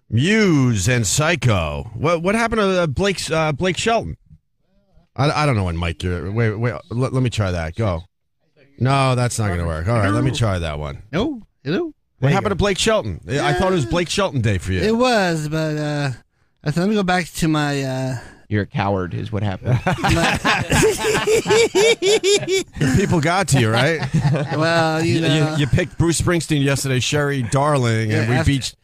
Muse and Psycho. What happened to Blake Shelton? I don't know when Mike. Wait. Let me try that. Go. No, that's not going to work. All right, let me try that one. No. Hello. What happened to Blake Shelton? I thought it was Blake Shelton Day for you. It was, but I thought let me go back to my. You're a coward, is what happened. People got to you, right? Well, you picked Bruce Springsteen yesterday, Sherry Darling, and we beat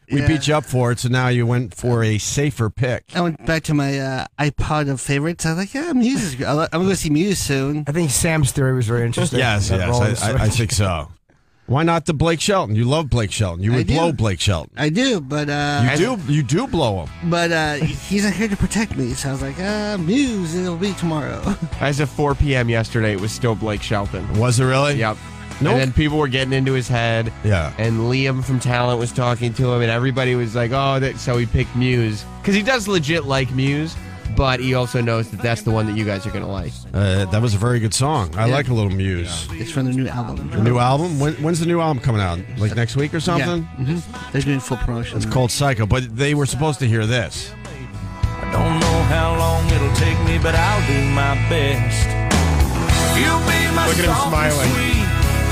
you up for it. So now you went for a safer pick. I went back to my iPod of favorites. I was like, yeah, Muse is good. I'm going to go see Muse soon. I think Sam's theory was very interesting. Yes, I think so. Why not the Blake Shelton? You love Blake Shelton. You would blow Blake Shelton. I do, but you do blow him. But he's not here to protect me, so I was like, Muse, it'll be tomorrow. As of 4 p.m. yesterday, it was still Blake Shelton. Was it really? Yep. Nope. And then people were getting into his head. Yeah. And Liam from Talent was talking to him, and everybody was like, so he picked Muse. Because he does legit like Muse, but he also knows that that's the one that you guys are going to like. That was a very good song. I like a little Muse. It's from the new album. The new album? When's the new album coming out? Like next week or something? Yeah. Mm-hmm. They're doing full promotion. It's called Psycho, but they were supposed to hear this. I don't know how long it'll take me, but I'll do my best. You'll be my Look at him smiling.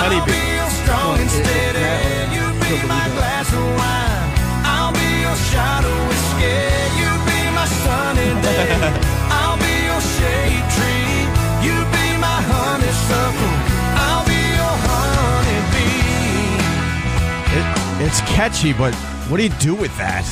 I'll be your strong and steady. You'll be my glass of wine. I'll be your shot of whiskey. You'll be my sunny day. I'll be your shade tree. You'll be my honeysuckle. I'll be your honeybee. It's catchy, but what do you do with that?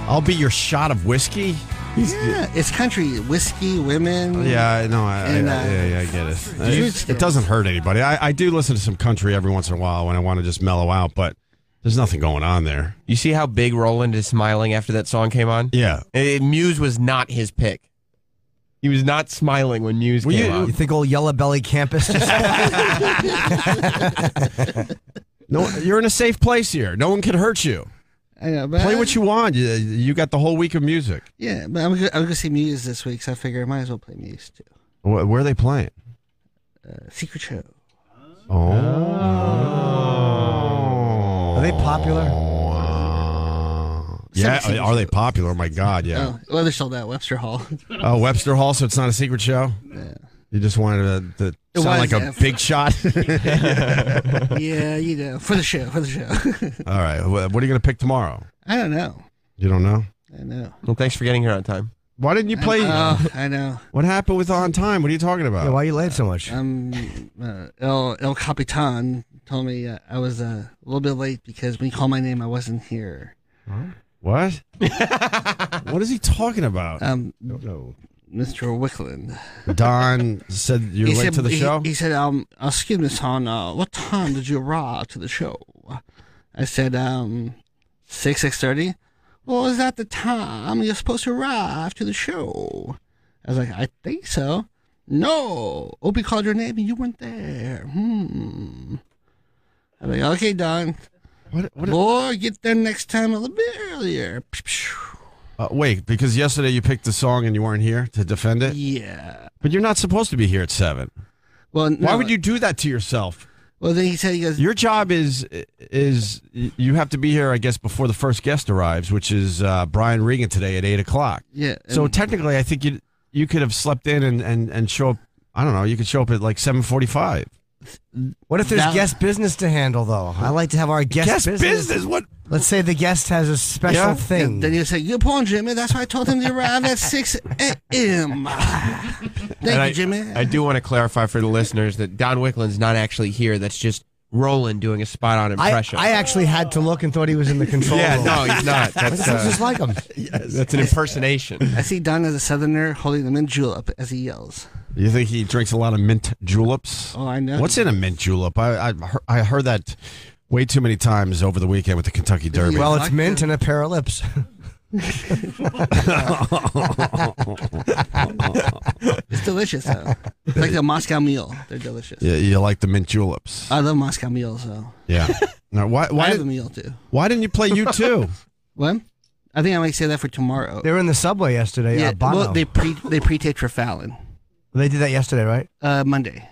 I'll be your shot of whiskey? Yeah, it's country. Whiskey, women. Yeah, I know. I get it. It doesn't hurt anybody. I do listen to some country every once in a while when I want to just mellow out, but there's nothing going on there. You see how big Roland is smiling after that song came on? Yeah. Muse was not his pick. He was not smiling when Muse came on. You think old Yellow Belly Campus just... No, you're in a safe place here. No one can hurt you. I know, but play what you want. You got the whole week of music. Yeah, but I'm going to see Muse this week, so I figure I might as well play Muse too. Where are they playing? Secret show. Oh. Are they popular? Yeah, are they popular? Oh my God, yeah. Oh, well, they're sold out. Webster Hall. Oh, Webster Hall, so it's not a secret show? Yeah. You just wanted to sound like a big shot? Yeah, for the show. All right, what are you going to pick tomorrow? I don't know. You don't know? I know. Well, thanks for getting here on time. Why didn't you play? I know. What happened with On Time? What are you talking about? Yeah, why are you late so much? El Capitan told me I was a little bit late because when he called my name, I wasn't here. What? What is he talking about? No. Mr. Wickland. Don said you're late to the show? He said, excuse me, son, what time did you arrive to the show? I said, 6:30. Well, is that the time you're supposed to arrive to the show? I was like, I think so. No. Opie called your name and you weren't there. I was like, okay, Don. Boy, get there next time a little bit earlier. Wait, because yesterday you picked the song and you weren't here to defend it? Yeah. But you're not supposed to be here at 7. Well, Why would you do that to yourself? Well, then he said, he goes, your job is you have to be here, I guess, before the first guest arrives, which is Brian Regan today at 8 o'clock. Yeah. So technically, I think you could have slept in and show up. I don't know. You could show up at like 7:45. What if there's guest business to handle, though? I like to have our guest business. What? Let's say the guest has a special thing. And then you say, good point, Jimmy. That's why I told him to arrive at 6 a.m. Thank you, Jimmy. I do want to clarify for the listeners that Don Wickland's not actually here. That's just Roland doing a spot-on impression. I actually had to look and thought he was in the control room. No, he's not. That's just like him. Yes. That's an impersonation. I see Don as a southerner holding the mint julep as he yells. You think he drinks a lot of mint juleps? Oh, I know. What's in a mint julep? I heard that way too many times over the weekend with the Kentucky Derby. Well, it's mint and a pair of lips. It's delicious, though. It's like the Moscow Mule. They're delicious. Yeah, you like the mint juleps. I love Moscow Mules, though. Yeah. Now, why I have a meal, too. Why didn't you play U2? What? I think I might say that for tomorrow. They were in the subway yesterday. Yeah, Bono. well, they pre-taped for Fallon. They did that yesterday, right? Monday.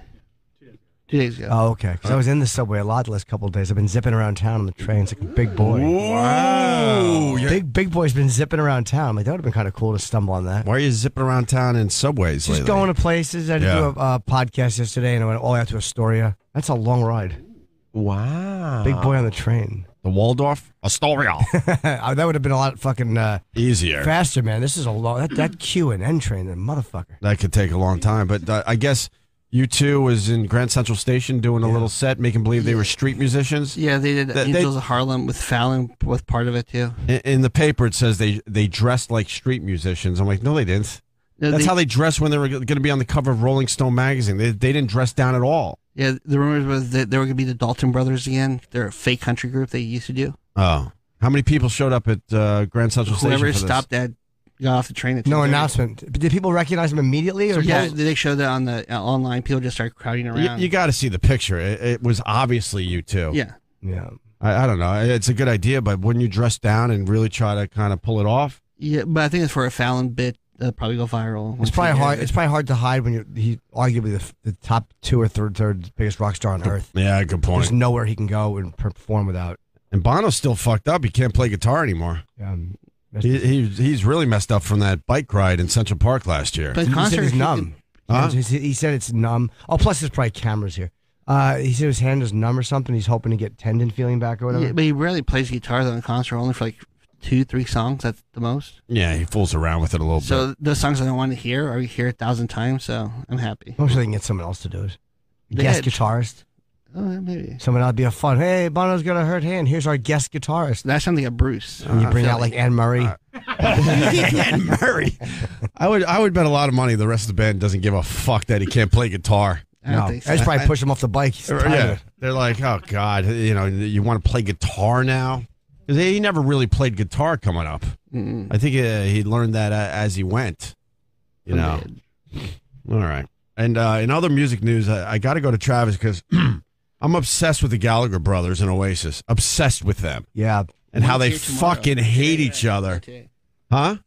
2 days ago. Oh, okay. Because I was in the subway a lot the last couple of days. I've been zipping around town on the trains like a big boy. Wow. Big Boy's been zipping around town. Like, that would have been kind of cool to stumble on that. Why are you zipping around town in subways Just lately? going to places. I had to do a podcast yesterday, and I went all the way out to Astoria. That's a long ride. Wow. Big Boy on the train. The Waldorf? Astoria. That would have been a lot fucking Easier. faster, man. This is a long... That Q and N train, that motherfucker. That could take a long time. But I guess U2 was in Grand Central Station doing a little set, making believe they were street musicians. Yeah, they did Angels of Harlem with Fallon with part of it, too. In the paper, it says they dressed like street musicians. I'm like, no, they didn't. No, That's how they dressed when they were going to be on the cover of Rolling Stone magazine. They didn't dress down at all. Yeah, the rumors was that they were going to be the Dalton Brothers again. They're a fake country group they used to do. Oh. How many people showed up at Grand Central Station Whoever for this? stopped that got off the train. At No 2:30. announcement. Did people recognize him immediately? Or Yeah, they showed that on the online. People just started crowding around. You got to see the picture. It was obviously U2. Yeah. Yeah. I don't know. It's a good idea, but wouldn't you dress down and really try to kind of pull it off? Yeah, but I think it's for a Fallon bit. That'll probably go viral. It's probably hard. It's probably hard to hide when he's arguably the top two or third biggest rock star on earth. Yeah, good point. There's nowhere he can go and perform without. And Bono's still fucked up. He can't play guitar anymore. He's really messed up from that bike ride in Central Park last year. But He concert, said he's numb. Huh? He said it's numb. Oh, plus there's probably cameras here. He said his hand is numb or something. He's hoping to get tendon feeling back or whatever. Yeah, but he rarely plays guitar though in concert. Only for like 2-3 songs. That's the most. Yeah, he fools around with it a little bit. So those songs I don't want to hear, I hear 1,000 times. So I'm happy. I'm sure they can get someone else to do it. They Guest had- guitarist. Oh, maybe. Someone that'd be a fun. Hey, Bono's got a hurt hand. Here's our guest guitarist. That's something like Bruce. And you bring out like Anne Murray. Anne Murray. I would bet a lot of money the rest of the band doesn't give a fuck that he can't play guitar. I don't No, think so. I just probably push him off the bike. He's tired of Yeah, it. they're like, oh God, you want to play guitar now? Because he never really played guitar coming up. Mm-mm. I think he learned that as he went. You know. All right. And in other music news, I got to go to Travis because I'm obsessed with the Gallagher brothers and Oasis. Obsessed with them Yeah. and how they One's here tomorrow. fucking hate each other. Okay. Huh?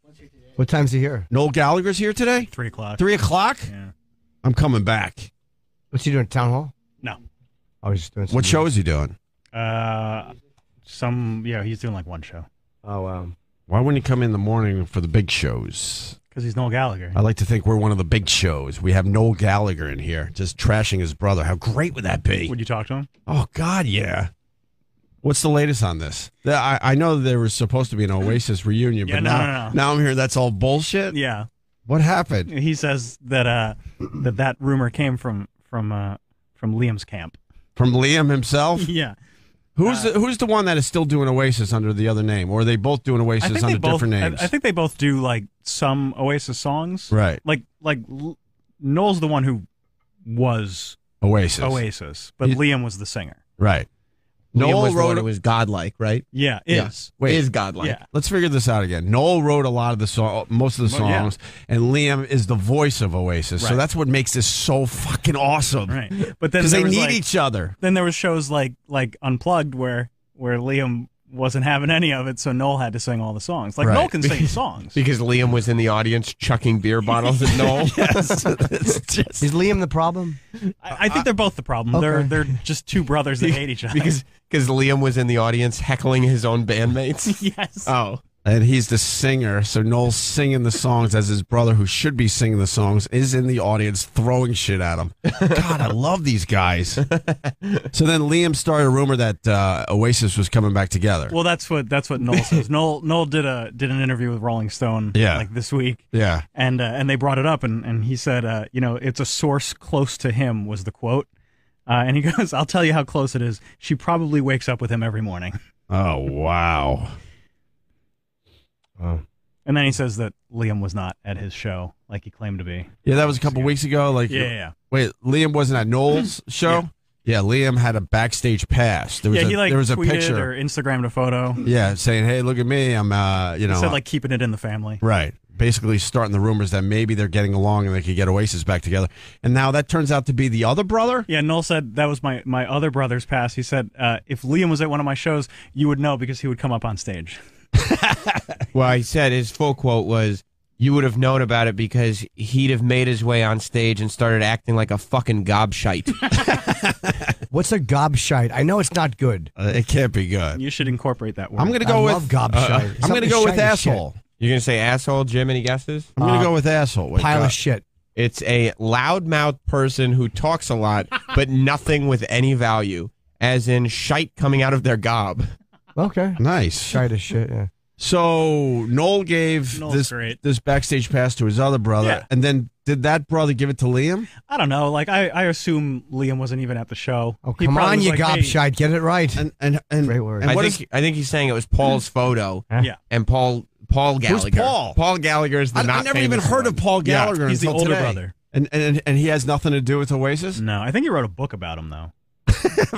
What time's he here? Noel Gallagher's here today? 3 o'clock. 3 o'clock? Yeah. I'm coming back. What's he doing at Town Hall? No. I was just doing What show is he doing? He's doing like one show. Oh, wow. Why wouldn't he come in the morning for the big shows? Because he's Noel Gallagher. I like to think we're one of the big shows. We have Noel Gallagher in here, just trashing his brother. How great would that be? Would you talk to him? Oh, God, yeah. What's the latest on this? I know there was supposed to be an Oasis reunion, Yeah, but no, now, no. now I'm hearing that's all bullshit? Yeah. What happened? He says that that rumor came from Liam's camp. From Liam himself? Yeah. Who's the one that is still doing Oasis under the other name? Or are they both doing Oasis under different names? I think they both do like some Oasis songs. Right. Like Noel's the one who was Oasis. but He- Liam was the singer. Right. Liam Noel was the one wrote who was godlike, right? Yeah, Yeah. is. Wait. Is godlike. Yeah. Let's figure this out again. Noel wrote a lot of the most of the Well, yeah. songs, and Liam is the voice of Oasis. So Right. that's what makes this so fucking awesome. Right. But then Because they there was, need like- each other. Then there was shows like Unplugged where Liam wasn't having any of it, so Noel had to sing all the songs. Like Right. Noel can sing songs. Because Liam was in the audience chucking beer bottles at Noel. Yes. It's just, Is Liam the problem? I think they're both the problem. Okay. They're just two brothers that hate each other. because Liam was in the audience heckling his own bandmates. yes. Oh. and he's the singer, so Noel's singing the songs as his brother, who should be singing the songs, is in the audience throwing shit at him. God, I love these guys. So then Liam started a rumor that Oasis was coming back together. Well, that's what Noel says. Noel did an interview with Rolling Stone like this week. Yeah. And they brought it up, and he said, it's a source close to him was the quote. And he goes, I'll tell you how close it is. She probably wakes up with him every morning. Oh, wow. And then he says that Liam was not at his show like he claimed to be. Yeah, that was a couple weeks ago. Like, Yeah. Wait, Liam wasn't at Noel's show? Yeah, Liam had a backstage pass. There was He there was a tweeted picture. or Instagrammed a photo. Yeah, saying, "Hey, look at me. I'm He said like keeping it in the family. right." Basically starting the rumors that maybe they're getting along and they could get Oasis back together. And now that turns out to be the other brother? Yeah, Noel said that was my other brother's pass. He said if Liam was at one of my shows, you would know because he would come up on stage. Well, he said his full quote was, "You would have known about it because he'd have made his way on stage and started acting like a fucking gobshite." What's a gobshite? I know it's not good. It can't be good. You should incorporate that word. I'm gonna go I with love gobshite. I'm gonna go with Something shiny as shit. asshole. You're going to say asshole, Jim? Any guesses? I'm gonna go with asshole. Wait, Pile God. of shit. It's a loudmouth person who talks a lot, but nothing with any value, as in shite coming out of their gob. Okay. Nice. Shite as shit, yeah. So Noel gave Noel's great. this backstage pass to his other brother, Yeah. and then did that brother give it to Liam? I don't know. Like I assume Liam wasn't even at the show. Oh, He come probably on, was you like, hey, gobshite. Get it right. And Great word. And I what think is- I think he's saying it was Paul's photo. Yeah. And Paul Gallagher. Paul? Paul Gallagher is the I not never even famous heard one. of Paul Yeah, Gallagher he's the until older today. brother. And he has nothing to do with Oasis? No, I think he wrote a book about him though.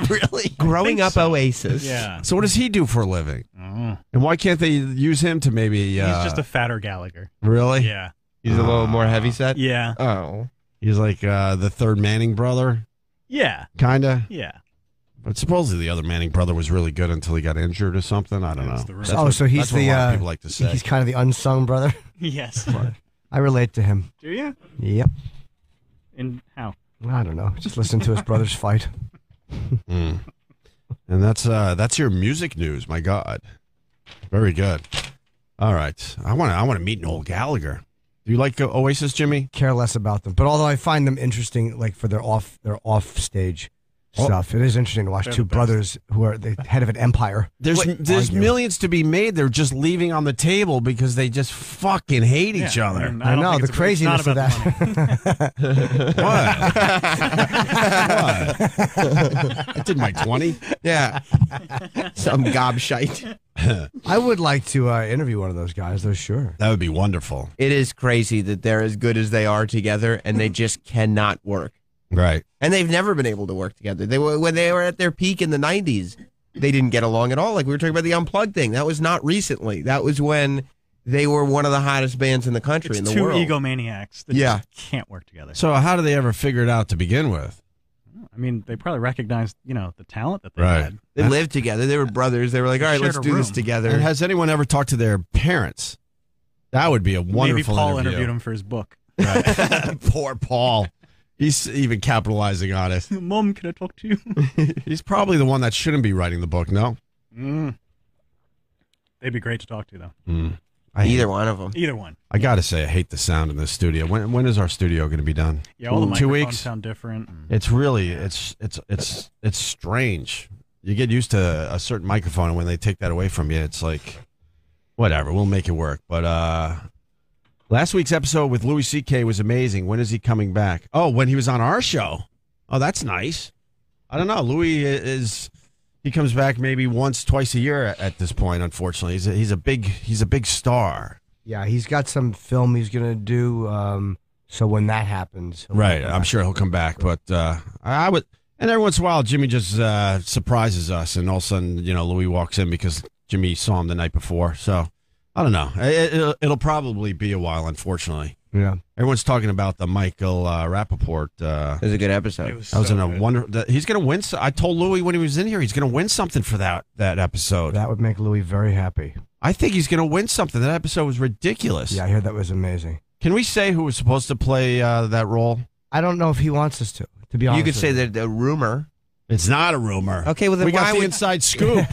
Really? Growing think up so. Oasis. Yeah. So what does he do for a living? Oh. And why can't they use him to maybe He's just a fatter Gallagher. really? Yeah. He's a little more heavyset. Yeah. Oh. He's like the third Manning brother, Yeah. kinda. Yeah. But supposedly the other Manning brother was really good until he got injured or something. I don't know. That's the rumor. That's Oh, what- so he's that's what the, a lot of people like to say. He's kind of the unsung brother. Yes. I relate to him. Do you? Yep. And how? I don't know. Just listen to his brothers fight. Mm. And that's your music news. My God, very good. All right, I want to meet Noel Gallagher. Do you like Oasis, Jimmy? Care less about them. But although I find them interesting, like for their off stage stuff, it is interesting to watch They're two the best. brothers who are the head of an empire. There's argue. millions to be made. They're just leaving on the table because they just fucking hate each Yeah, other. and I don't know think the it's craziness it's of not about the money. What? I did my 20. Yeah. Some gobshite. I would like to interview one of those guys, though, sure. That would be wonderful. It is crazy that they're as good as they are together, and they just cannot work. Right. And they've never been able to work together. When they were at their peak in the 90s, they didn't get along at all. Like we were talking about the Unplugged thing. That was not recently. That was when they were one of the hottest bands in the country, in It's the two world. egomaniacs that Yeah. just can't work together. So how do they ever figure it out to begin with? I mean, they probably recognized, the talent that they Right. had. They lived together. They were brothers. They were like, all right, Shared let's a do this room. together. And has anyone ever talked to their parents? That would be a Maybe wonderful Paul interview. interviewed him for his book. Poor Paul. He's even capitalizing on it. Mom, can I talk to you? He's probably the one that shouldn't be writing the book, no? They'd be great to talk to, though. Either one of them. Either one. I got to say, I hate the sound in this studio. When is our studio going to be done? Yeah, all the 2 microphones weeks? sound different. It's really, it's strange. You get used to a certain microphone, and when they take that away from you, it's like, whatever, we'll make it work. But last week's episode with Louis C.K. was amazing. When is he coming back? Oh, when he was on our show. Oh, that's nice. I don't know. Louis he comes back maybe once, twice a year at this point. Unfortunately, he's a big star. Yeah, he's got some film he's going to do. So when that happens. he'll Right, come I'm back. sure he'll come back. But I would, and every once in a while, Jimmy just surprises us, and all of a sudden, Louis walks in because Jimmy saw him the night before. So I don't know. It'll probably be a while, unfortunately. Yeah. Everyone's talking about the Michael Rappaport. It was a good episode. It was That was so in a good. wonder. He's going to win. I told Louis when he was in here, he's going to win something for that episode. That would make Louis very happy. I think he's going to win something. That episode was ridiculous. Yeah, I heard that was amazing. Can we say who was supposed to play that role? I don't know if he wants us to be honest. You could with say you. that a rumor. It's not a rumor. Okay, well then we why got the would- inside scoop.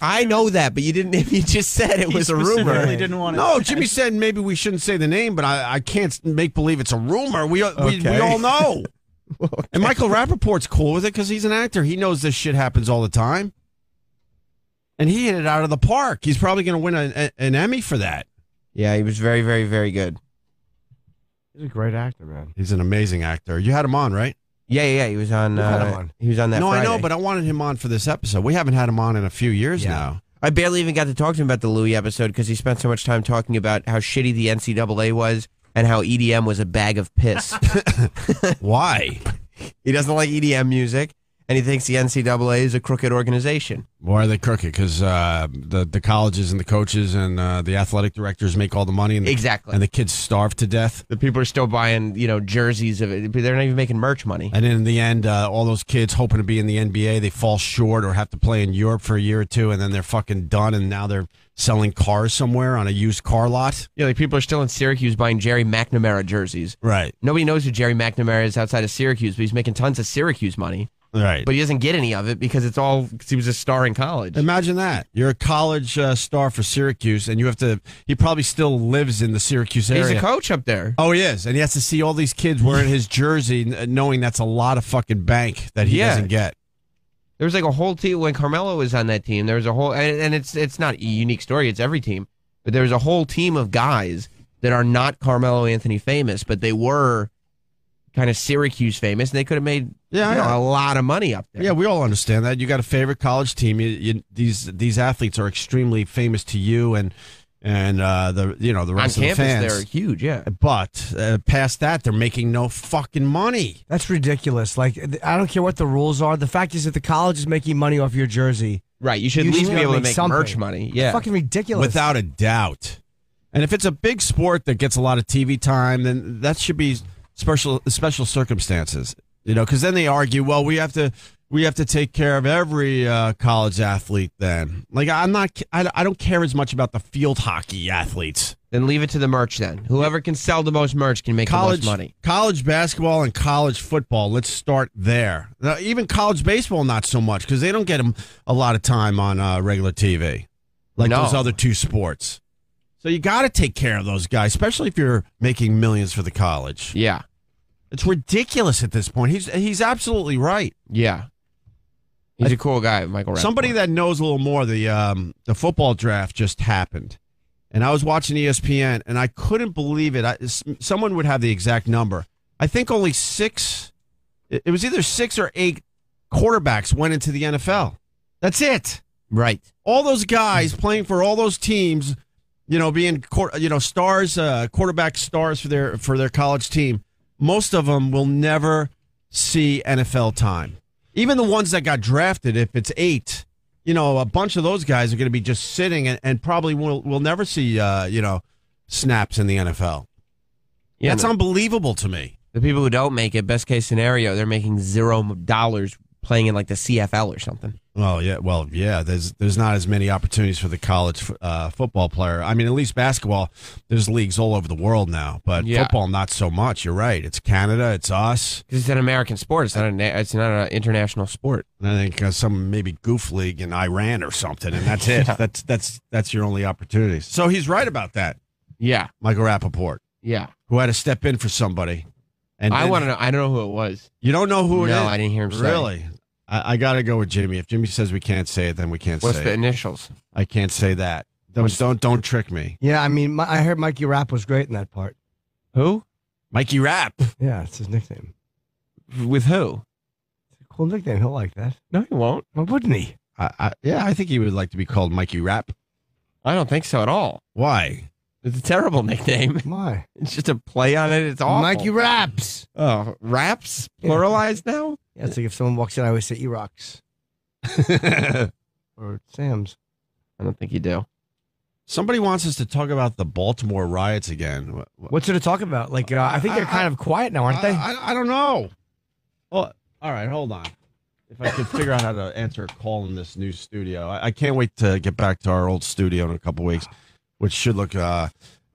I know that, but you didn't. You just said it He was a specifically rumor. didn't want to. No, Jimmy said maybe we shouldn't say the name, but I can't make believe it's a rumor. We Okay. all know. And Michael Rappaport's cool with it because he's an actor. He knows this shit happens all the time. And he hit it out of the park. He's probably going to win an Emmy for that. Yeah, he was very, very, very good. He's a great actor, man. He's an amazing actor. You had him on, right? Yeah. He was on. We've had him on. He was on that. No, Friday. I know, but I wanted him on for this episode. We haven't had him on in a few years Yeah. now. I barely even got to talk to him about the Louis episode because he spent so much time talking about how shitty the NCAA was and how EDM was a bag of piss. Why? He doesn't like EDM music, and he thinks the NCAA is a crooked organization. Why are they crooked? Because the colleges and the coaches and the athletic directors make all the money, and Exactly. and the kids starve to death. The people are still buying, jerseys of it. They're not even making merch money. And in the end, all those kids hoping to be in the NBA, they fall short or have to play in Europe for a year or two, and then they're fucking done, and now they're selling cars somewhere on a used car lot. Yeah, like people are still in Syracuse buying Jerry McNamara jerseys. Right. Nobody knows who Jerry McNamara is outside of Syracuse, but he's making tons of Syracuse money. Right. But he doesn't get any of it because it's all because he was a star in college. Imagine that. You're a college star for Syracuse, and you have to. He probably still lives in the Syracuse area. He's a coach up there. Oh, he is, and he has to see all these kids wearing his jersey, knowing that's a lot of fucking bank that he doesn't get. There was like a whole team when Carmelo was on that team. There was a whole, and it's not a unique story. It's every team, but there was a whole team of guys that are not Carmelo Anthony famous, but they were kind of Syracuse famous, and they could have made a lot of money up there. Yeah, we all understand that. You got a favorite college team. These athletes are extremely famous to you, and the rest on of campus, the fans. they're huge. Yeah, but past that, they're making no fucking money. That's ridiculous. Like, I don't care what the rules are. The fact is that the college is making money off your jersey. right. You should at least be able to make something. merch money. Yeah, Fucking ridiculous. Without a doubt. And if it's a big sport that gets a lot of TV time, then that should be special circumstances. Because then they argue, well, we have to take care of every college athlete. Then, like, I don't care as much about the field hockey athletes. then leave it to the merch. Then whoever can sell the most merch can make the most money. College basketball and college football. Let's start there. Now, even college baseball, not so much because they don't get them a lot of time on regular TV, like those other two sports. So you got to take care of those guys, especially if you're making millions for the college. Yeah, It's ridiculous at this point. He's absolutely right. yeah. He's a cool guy, Michael Rappaport. Somebody that knows a little more, the football draft just happened, and I was watching ESPN, and I couldn't believe it. Someone would have the exact number. I think only 6. It was either 6 or 8 quarterbacks went into the NFL. That's it. Right. All those guys playing for all those teams, being stars, quarterback stars for their college team. Most of them will never see NFL time. Even the ones that got drafted, if it's 8, a bunch of those guys are going to be just sitting and probably will never see snaps in the NFL. Yeah, That's unbelievable to me. The people who don't make it, best case scenario, they're making $0 playing in like the CFL or something. Well, yeah. There's not as many opportunities for the college football player. I mean, at least basketball, there's leagues all over the world now, but football, not so much. You're right. It's Canada. It's us. Because it's an American sport. It's not an international sport. And I think some maybe goof league in Iran or something, and that's it. That's your only opportunities. So he's right about that. Yeah, Michael Rappaport, yeah. who had to step in for somebody. And I want to know. I don't know who it was. You don't know who it is? No, I didn't hear him say. Really? I got to go with Jimmy. If Jimmy says we can't say it, then we can't What's say the it. initials? I can't say that. Don't trick me. Yeah, I mean, I heard Mikey Rapp was great in that part. Who? Mikey Rapp. Yeah, it's his nickname. With who? It's a cool nickname. He'll like that. No, he won't. Why wouldn't he? I think he would like to be called Mikey Rapp. I don't think so at all. Why? It's a terrible nickname. Why? It's just a play on it. It's awful. Mikey Raps. Oh, raps? Pluralized now? Yeah, it's like if someone walks in, I always say E-Rocks. Or Sam's. I don't think you do. Somebody wants us to talk about the Baltimore riots again. What's there to talk about? Like, I think they're kind of quiet now, aren't they? I don't know. Well, all right, hold on. If I could figure out how to answer a call in this new studio. I can't wait to get back to our old studio in a couple weeks, which should look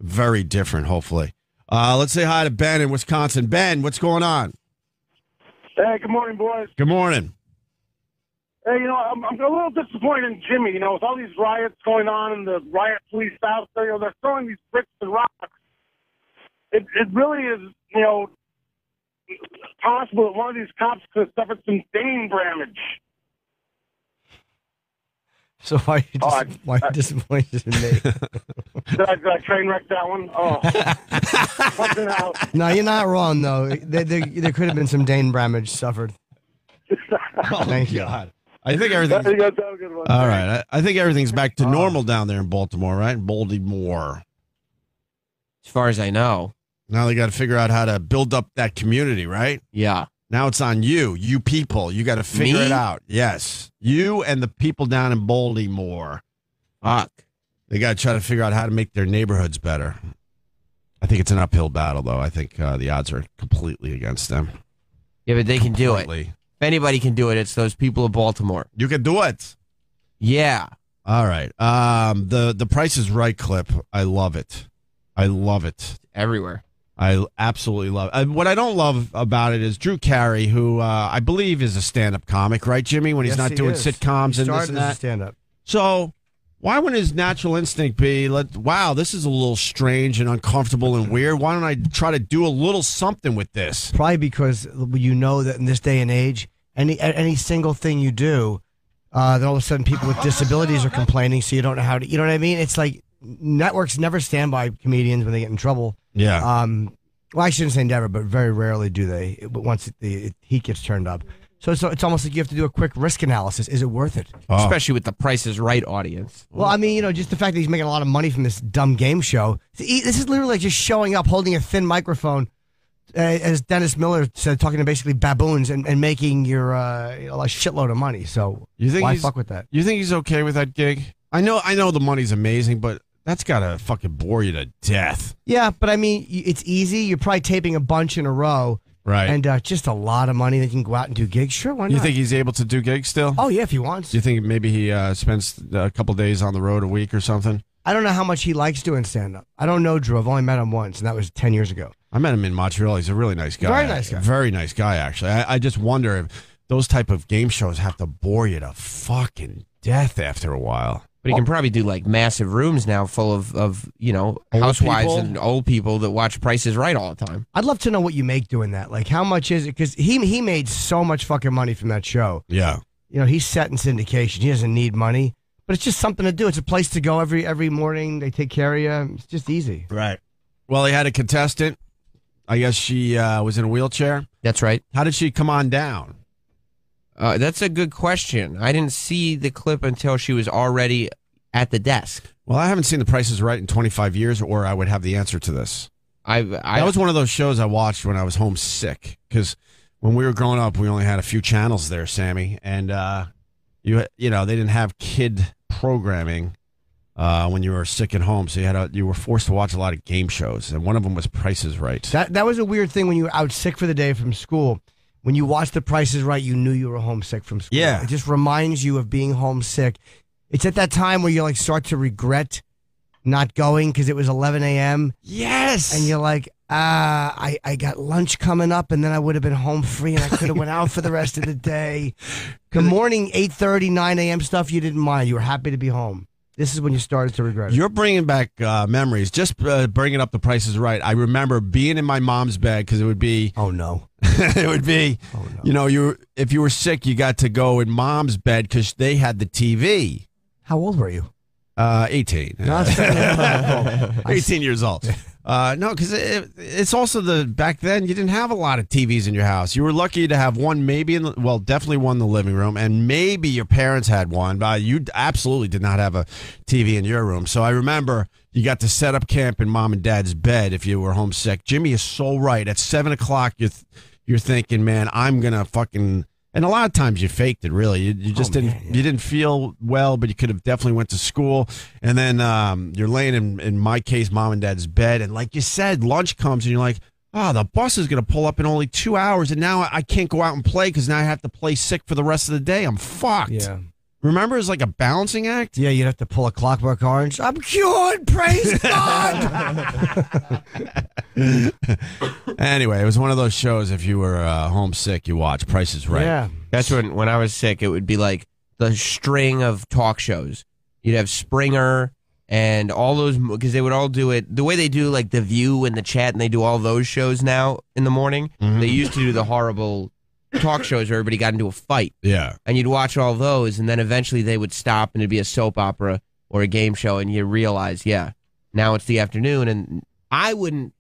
very different, hopefully. Let's say hi to Ben in Wisconsin. Ben, what's going on? Hey, good morning, boys. Good morning. Hey, I'm a little disappointed in Jimmy, with all these riots going on and the riot police out there, they're throwing these bricks and rocks. It really is, possible that one of these cops could have suffered some brain damage. So why are you disappointed in me? Did I train wreck that one? Oh. Something else. No, you're not wrong, though. There could have been some Dane damage suffered. Thank you. God. I think everything's... All right. I think everything's back to normal down there in Baltimore, right? Baltimore. As far as I know. Now they got to figure out how to build up that community, right? Yeah. Now it's on you people. You got to figure it out. Yes. You and the people down in Baltimore. Fuck. They got to try to figure out how to make their neighborhoods better. I think it's an uphill battle, though. I think the odds are completely against them. Yeah, but they can do it. If anybody can do it, it's those people of Baltimore. You can do it. Yeah. All right. The Price is Right clip. I love it. Everywhere. I absolutely love it. What I don't love about it is Drew Carey, who I believe is a stand-up comic, right, Jimmy? When he's not doing sitcoms and this and that. Stand-up. So why wouldn't his natural instinct be, wow, this is a little strange and uncomfortable and weird. Why don't I try to do a little something with this? Probably because you know that in this day and age, any single thing you do, then all of a sudden people with disabilities are complaining, so you don't know how to. You know what I mean? It's like networks never stand by comedians when they get in trouble. Yeah. Well, I shouldn't say never, but very rarely do they. But once the heat gets turned up, so it's almost like you have to do a quick risk analysis. Is it worth it? Especially with the Price is Right audience. Well, I mean, just the fact that he's making a lot of money from this dumb game show. This is literally like just showing up, holding a thin microphone, as Dennis Miller said, talking to basically baboons and making your a shitload of money. So why fuck with that? You think he's okay with that gig? I know the money's amazing, but that's gotta fucking bore you to death. Yeah, but I mean, it's easy. You're probably taping a bunch in a row. Right. And just a lot of money. They can go out and do gigs. Sure, why not? You think he's able to do gigs still? Oh, yeah, if he wants. Do you think maybe he spends a couple days on the road a week or something? I don't know how much he likes doing stand-up. I don't know Drew. I've only met him once, and that was 10 years ago. I met him in Montreal. He's a really nice guy. Very nice guy. Very nice guy, actually. I just wonder if those type of game shows have to bore you to fucking death after a while. But he can probably do like massive rooms now full of housewives people? and old people that watch Price is Right all the time. I'd love to know what you make doing that. Like, how much is it? Because he made so much fucking money from that show. Yeah. He's set in syndication. He doesn't need money. But it's just something to do. It's a place to go every morning. They take care of you. It's just easy. Right. Well, he had a contestant. I guess she was in a wheelchair. That's right. How did she come on down? That's a good question. I didn't see the clip until she was already at the desk. Well, I haven't seen The Price is Right in 25 years, or I would have the answer to this. That was one of those shows I watched when I was homesick, because when we were growing up, we only had a few channels there, Sammy, and they didn't have kid programming when you were sick at home, so you were forced to watch a lot of game shows, and one of them was Price is Right. That was a weird thing when you were out sick for the day from school. When you watched The Price is Right, you knew you were homesick from school. Yeah. It just reminds you of being homesick. It's at that time where you start to regret not going because it was 11 a.m. Yes. And you're like, I got lunch coming up, and then I would have been home free, and I could have went out for the rest of the day. Good morning, 8:30, 9 a.m. stuff you didn't mind. You were happy to be home. This is when you started to regret it. You're bringing back memories. Just bringing up The Price is Right. I remember being in my mom's bed because it would be... Oh, no. It would be, if you were sick, you got to go in mom's bed because they had the TV. How old were you? 18. 18 years old. No, because it's also back then you didn't have a lot of TVs in your house. You were lucky to have one, definitely one in the living room, and maybe your parents had one, but you absolutely did not have a TV in your room. So I remember you got to set up camp in mom and dad's bed if you were homesick. Jimmy is so right. At 7 o'clock, you're thinking, man, I'm gonna fucking. And a lot of times you faked it, really. You just you didn't feel well, but you could have definitely went to school. And then you're laying in my case, mom and dad's bed. And like you said, lunch comes and you're like, the bus is going to pull up in only 2 hours. And now I can't go out and play because now I have to play sick for the rest of the day. I'm fucked. Yeah. Remember, it's like a balancing act? Yeah, you'd have to pull a Clockwork Orange. I'm cured, praise God! Anyway, it was one of those shows, if you were homesick, you watch Price is Right. Yeah. That's when I was sick, it would be like the string of talk shows. You'd have Springer and all those, because they would all do it the way they do like The View and The Chat, and they do all those shows now in the morning. Mm-hmm. They used to do the horrible talk shows where everybody got into a fight. Yeah. And you'd watch all those, and then eventually they would stop and it'd be a soap opera or a game show, and you realize, now it's the afternoon, and I wouldn't,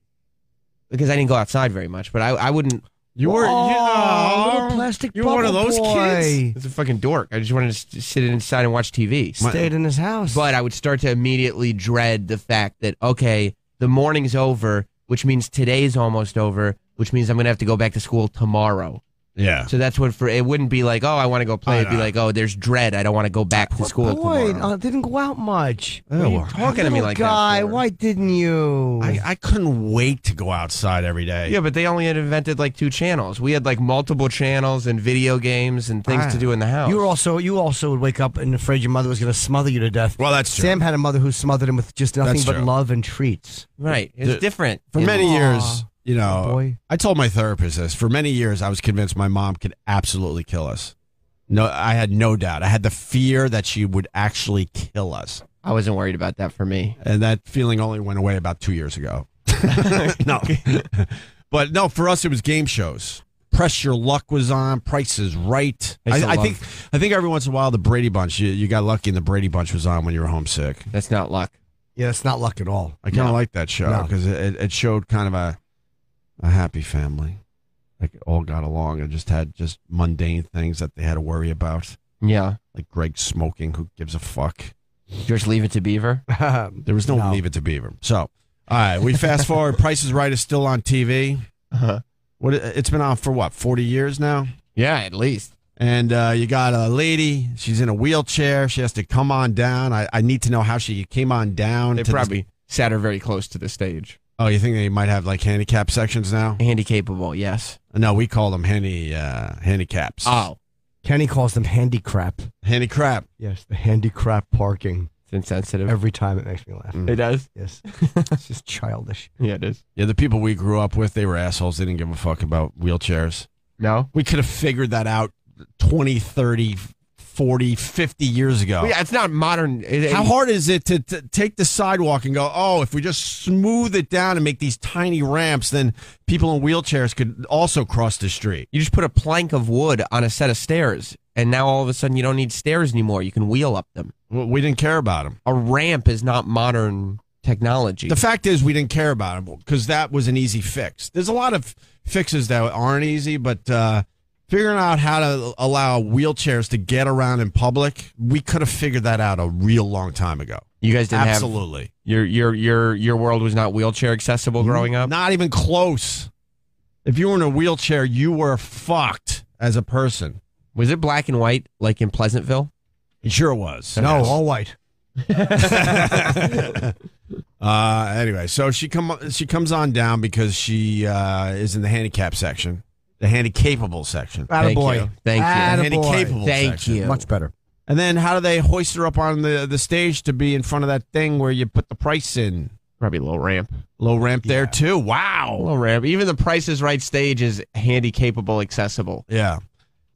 because I didn't go outside very much, but I wouldn't. You were little plastic you were one of those boy. kids. It's a fucking dork. I just wanted to sit inside and watch TV. Stayed in his house. But I would start to immediately dread the fact that, okay, the morning's over, which means today's almost over, which means I'm going to have to go back to school tomorrow. Yeah. So that's what it wouldn't be like, oh, I want to go play. It'd be like, oh, there's dread. I don't want to go back to school tomorrow. Didn't go out much. Why are you talking to me like guy, that for? why didn't you? I couldn't wait to go outside every day. Yeah, but they only had invented like 2 channels. We had like multiple channels and video games and things to do in the house. You also would wake up and afraid your mother was going to smother you to death. Well, that's true. Sam had a mother who smothered him with just nothing but love and treats. Right. It's different. For many years, boy. I told my therapist this. For many years, I was convinced my mom could absolutely kill us. No, I had no doubt. I had the fear that she would actually kill us. I wasn't worried about that for me. And that feeling only went away about 2 years ago. No. But no, for us, it was game shows. Press Your Luck was on. Price is Right. I think every once in a while, the Brady Bunch, you got lucky and the Brady Bunch was on when you were homesick. That's not luck. Yeah, it's not luck at all. I kind of like that show because it showed kind of a happy family. Like all got along and just had mundane things that they had to worry about. Yeah. Like Greg smoking, who gives a fuck? Just Leave It to Beaver? There was no Leave It to Beaver. So, all right, we fast forward. Price is Right is still on TV. Uh-huh. It's been on for what, 40 years now? Yeah, at least. And you got a lady. She's in a wheelchair. She has to come on down. I need to know how she came on down. They probably sat her very close to the stage. Oh, you think they might have like handicap sections now? Handy-capable, yes. No, we call them handicaps. Oh. Kenny calls them handicrap. Handicrap. Yes, the handicrap parking. It's insensitive. Every time it makes me laugh. It does? Yes. It's just childish. Yeah, it is. Yeah, the people we grew up with, they were assholes. They didn't give a fuck about wheelchairs. No? We could have figured that out 20, 30, 40, 50 years ago. Well, yeah, it's not modern. How hard is it to take the sidewalk and go, oh, if we just smooth it down and make these tiny ramps, then people in wheelchairs could also cross the street. You just put a plank of wood on a set of stairs, and now all of a sudden you don't need stairs anymore. You can wheel up them. Well, we didn't care about them. A ramp is not modern technology. The fact is we didn't care about them because that was an easy fix. There's a lot of fixes that aren't easy, but figuring out how to allow wheelchairs to get around in public, we could have figured that out a real long time ago. You guys didn't Absolutely. Your world was not wheelchair accessible growing up? Not even close. If you were in a wheelchair, you were fucked as a person. Was it black and white like in Pleasantville? It sure was. No, all white. Anyway, so she comes on down because she is in the handicap section. The handy-capable section. Attaboy. Thank you. Handy-capable Thank section. you. Much better. And then how do they hoist her up on the stage to be in front of that thing where you put the price in? Probably a low ramp. Low ramp there, too. Wow. Low ramp. Even the Price is Right stage is handy-capable accessible. Yeah.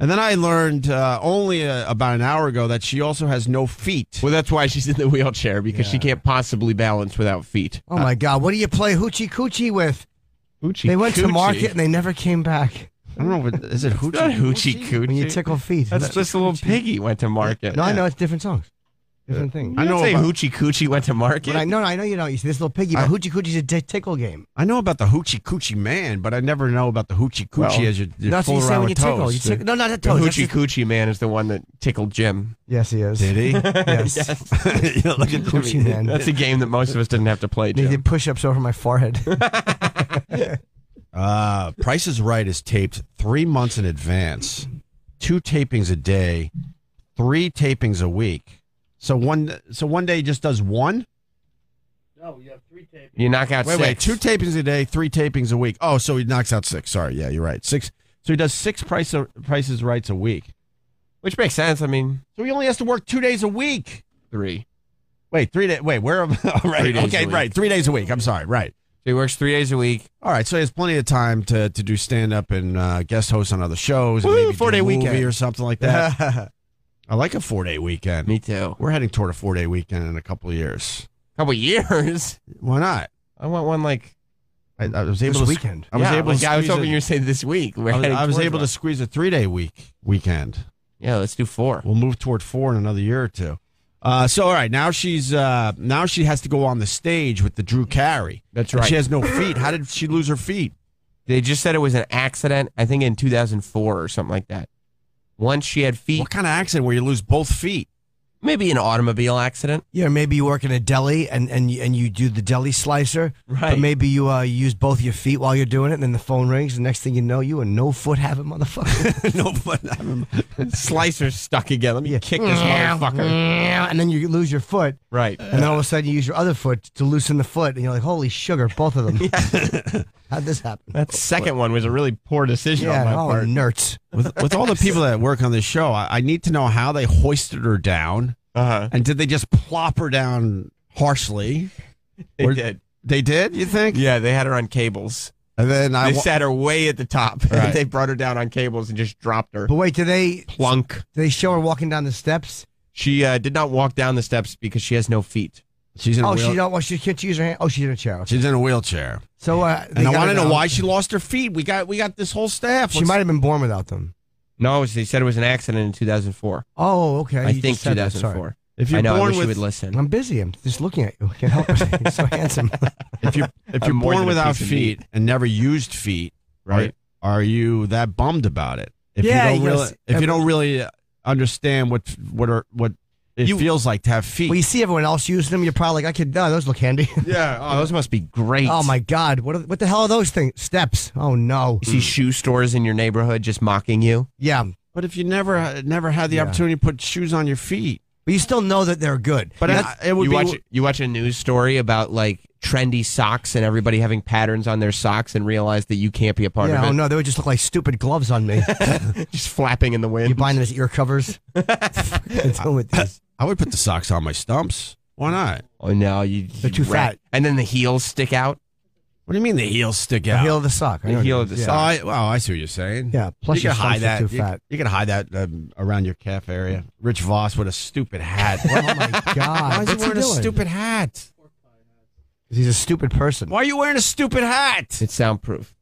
And then I learned only about an hour ago that she also has no feet. Well, that's why she's in the wheelchair, because she can't possibly balance without feet. Oh, my God. What do you play hoochie coochie with? They went to market and they never came back. I don't know. Is it hoochie? It's not hoochie coochie. When you tickle feet. That's just a little piggy went to market. No, I know. It's different songs. Different thing. I know. Say hoochie coochie went to market. I know you don't. You see this little piggy, but hoochie coochie's a tickle game. I know about the hoochie coochie man, but I never know about the hoochie coochie as you're that's what you fooling say around when with you tickle. toes. You tickle. No, not the The toes. hoochie coochie man is the one that tickled Jim. Yes, he is. Did he? Yes. Yeah, look at Coochie man. That's a game that most of us didn't have to play, He Jim. did push-ups over my forehead. Price is Right is taped 3 months in advance, 2 tapings a day, 3 tapings a week. So one day just does one? No, you have 3 tapings. You knock out Wait, 6. 2 tapings a day, 3 tapings a week. Oh, so he knocks out 6. Sorry, yeah, you're right. 6. So he does 6 Prices Rights a week. Which makes sense. I mean, So he only has to work 2 days a week. 3. Wait, 3 days. Wait, where am I? Right. 3 days Okay, a week. right. 3 days a week. I'm sorry. Right. So he works 3 days a week. All right. So he has plenty of time to do stand up and guest host on other shows and Woo, maybe 4-day do a movie weekend. or something like that. I like a 4-day weekend. Me too. We're heading toward a 4-day weekend in a couple of years. Couple years. Why not? I want one like I was able This to weekend. I was able to I was squeeze hoping a- you were saying this week. We're I heading was towards able to one. squeeze a 3-day weekend. Yeah, let's do 4. We'll move toward 4 in another year or two. So all right, now she has to go on the stage with the Drew Carey. That's And right. She has no feet. How did she lose her feet? They just said it was an accident, I think in 2004 or something like that. Once she had feet. What kind of accident where you lose both feet? Maybe an automobile accident. Yeah, maybe you work in a deli and you do the deli slicer. Right. But maybe you use both your feet while you're doing it, and then the phone rings, and next thing you know, you a no foot having motherfucker. No fun. Slicer's stuck again. Let me kick this motherfucker. And then you lose your foot. Right. And then all of a sudden you use your other foot to loosen the foot, and you're like, holy sugar, both of them. How'd this happen? That second one was a really poor decision on my part. Nerds. With all the people that work on this show, I need to know how they hoisted her down. Uh-huh. And did they just plop her down harshly? They did. They did, you think? Yeah, they had her on cables. And then They sat her way at the top. Right. They brought her down on cables and just dropped her. But wait, do they show her walking down the steps? She did not walk down the steps because she has no feet. She's in a she can't use her hand. Oh, she's in a chair. Okay. She's in a wheelchair. So, and I want to know why she lost her feet. We got this whole staff. She might have been born without them. No, they said it was an accident in 2004. Oh, okay. I think 2004. If you're I know, born I wish with, you would listen. I'm busy. I'm just looking at you. I can't help it. You're so handsome. If you're more born than a without piece of feet meat. and never used feet, Right. Are you that bummed about it? If Yeah, you don't yes. really, if you don't really understand what it feels like to have feet. Well, you see everyone else using them. You're probably like, those look handy. Yeah. Oh, those must be great. Oh my God, what the hell are those things? Steps? Oh no. You see shoe stores in your neighborhood just mocking you. Yeah, but if you never had the opportunity to put shoes on your feet, but you still know that they're good. but it would You watch a news story about like trendy socks and everybody having patterns on their socks and realize that you can't be a part of it. Oh no, they would just look like stupid gloves on me. Just flapping in the wind. You buying them as ear covers? I would put the socks on my stumps. Why not? Oh no, They're too fat. And then the heels stick out. What do you mean the heels stick The out? heel of the sock. I know The heel what of it the is. sock. I see what you're saying. Yeah. Plus you your can hide stumps are that. too fat. You can hide that around your calf area. Rich Vos with a stupid hat. Oh my God! Why is he What's wearing a doing? stupid hat? He's a stupid person. Why are you wearing a stupid hat? It's soundproof.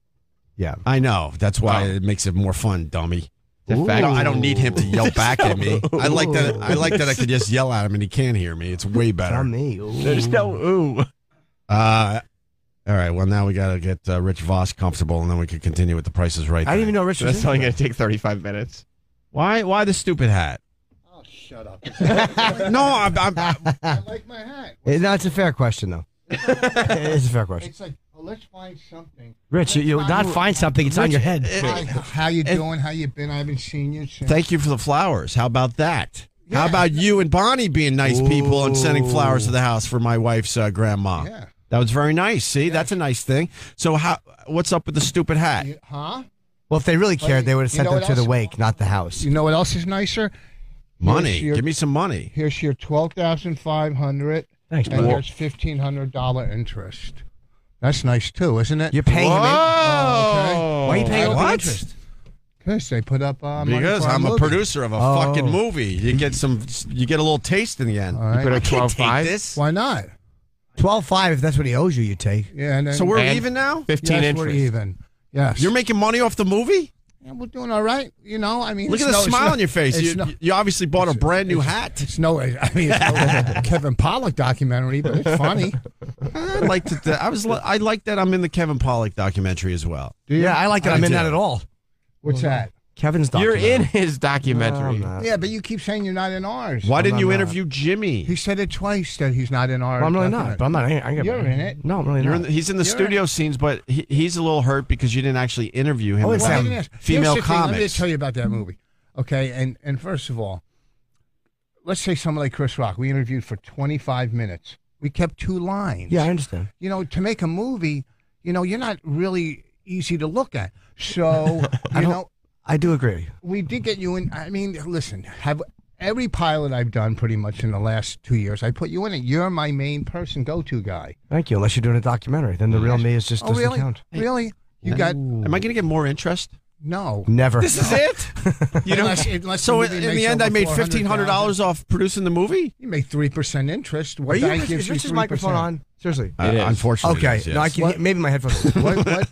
Yeah. I know. That's why it makes it more fun, dummy. The fact- No, I don't need him to yell back at me. I like that. I like that I could just yell at him and he can't hear me. It's way better. Tell me. Ooh. There's no ooh. All right. Well, now we got to get Rich Vos comfortable, and then we can continue with the prices right. I didn't even know Rich was That's in only there. going to take 35 minutes. Why the stupid hat? Oh, shut up. No, I'm I like my hat. No, it's a fair question though. It's a fair question. It's like, well, let's find something. Rich, you not find something. It's on your head. Hi, how you doing? How you been? I haven't seen you since. Thank you for the flowers. How about that? How about you and Bonnie being nice people and sending flowers to the house for my wife's grandma? Yeah. That was very nice. See, that's a nice thing. So what's up with the stupid hat? Huh? Well, if they really cared, they would have You sent know them what to the else? wake, not the house. You know what else is nicer? Money. Here's your- Give me some money. Here's your $12,500. Thanks, And bro. there's $1,500 interest. That's nice too, isn't it? You're paying him. Oh, Why are you paying him What? the interest? Because they put up money Because for our I'm a movie. producer of a fucking movie. You get a little taste in the end. All right. Put a I can't take 12.5. this. Why not? 12.5. If that's what he owes you, you take. Yeah, and then, So we're And even now? 15 yes, interest. we're even. Yes. You're making money off the movie? Yeah, we're doing all right. You know, I mean, Look at it's the no- it's smile no- on your face. it's no- You obviously bought a brand new hat. It's no, I mean, it's no Kevin Pollak documentary, but it's funny. I liked it. I like that I'm in the Kevin Pollak documentary as well. Do you? Yeah, I like that. I I'm in do. that at all. What's that? Kevin's You're documentary. in his documentary. No, I'm not. Yeah, but you keep saying you're not in ours. Why didn't I'm you not. interview Jimmy? He said it twice that he's not in ours. Well, I'm really not. But I'm not. You're in it. No, I'm really not. He's in the You're studio scenes, but he's a little hurt because you didn't actually interview him Oh, it's about him. Here's female the thing. Let me comics. tell you about that movie. Okay, and first of all, let's say someone like Chris Rock. We interviewed for 25 minutes. We kept 2 lines. Yeah, I understand. You know, to make a movie, you know, you're not really easy to look at. So, you know, I do agree. we did get you in. I mean, listen, have every pilot I've done pretty much in the last 2 years, I put you in it. You're my main person, go-to guy. Thank you. Unless you're doing a documentary, then the real me is just Oh, doesn't really? count. Really? You got Am I going to get more interest? no. Never. This is it. You know, unless So the in movie the makes end, I over made $400,000. $1,500 off producing the movie. You make 3% interest. Are What you? bank gives Is you Rich's 3%? microphone on? Seriously. It is. Unfortunately, Okay. it is, yes. No, I can. Maybe my headphones.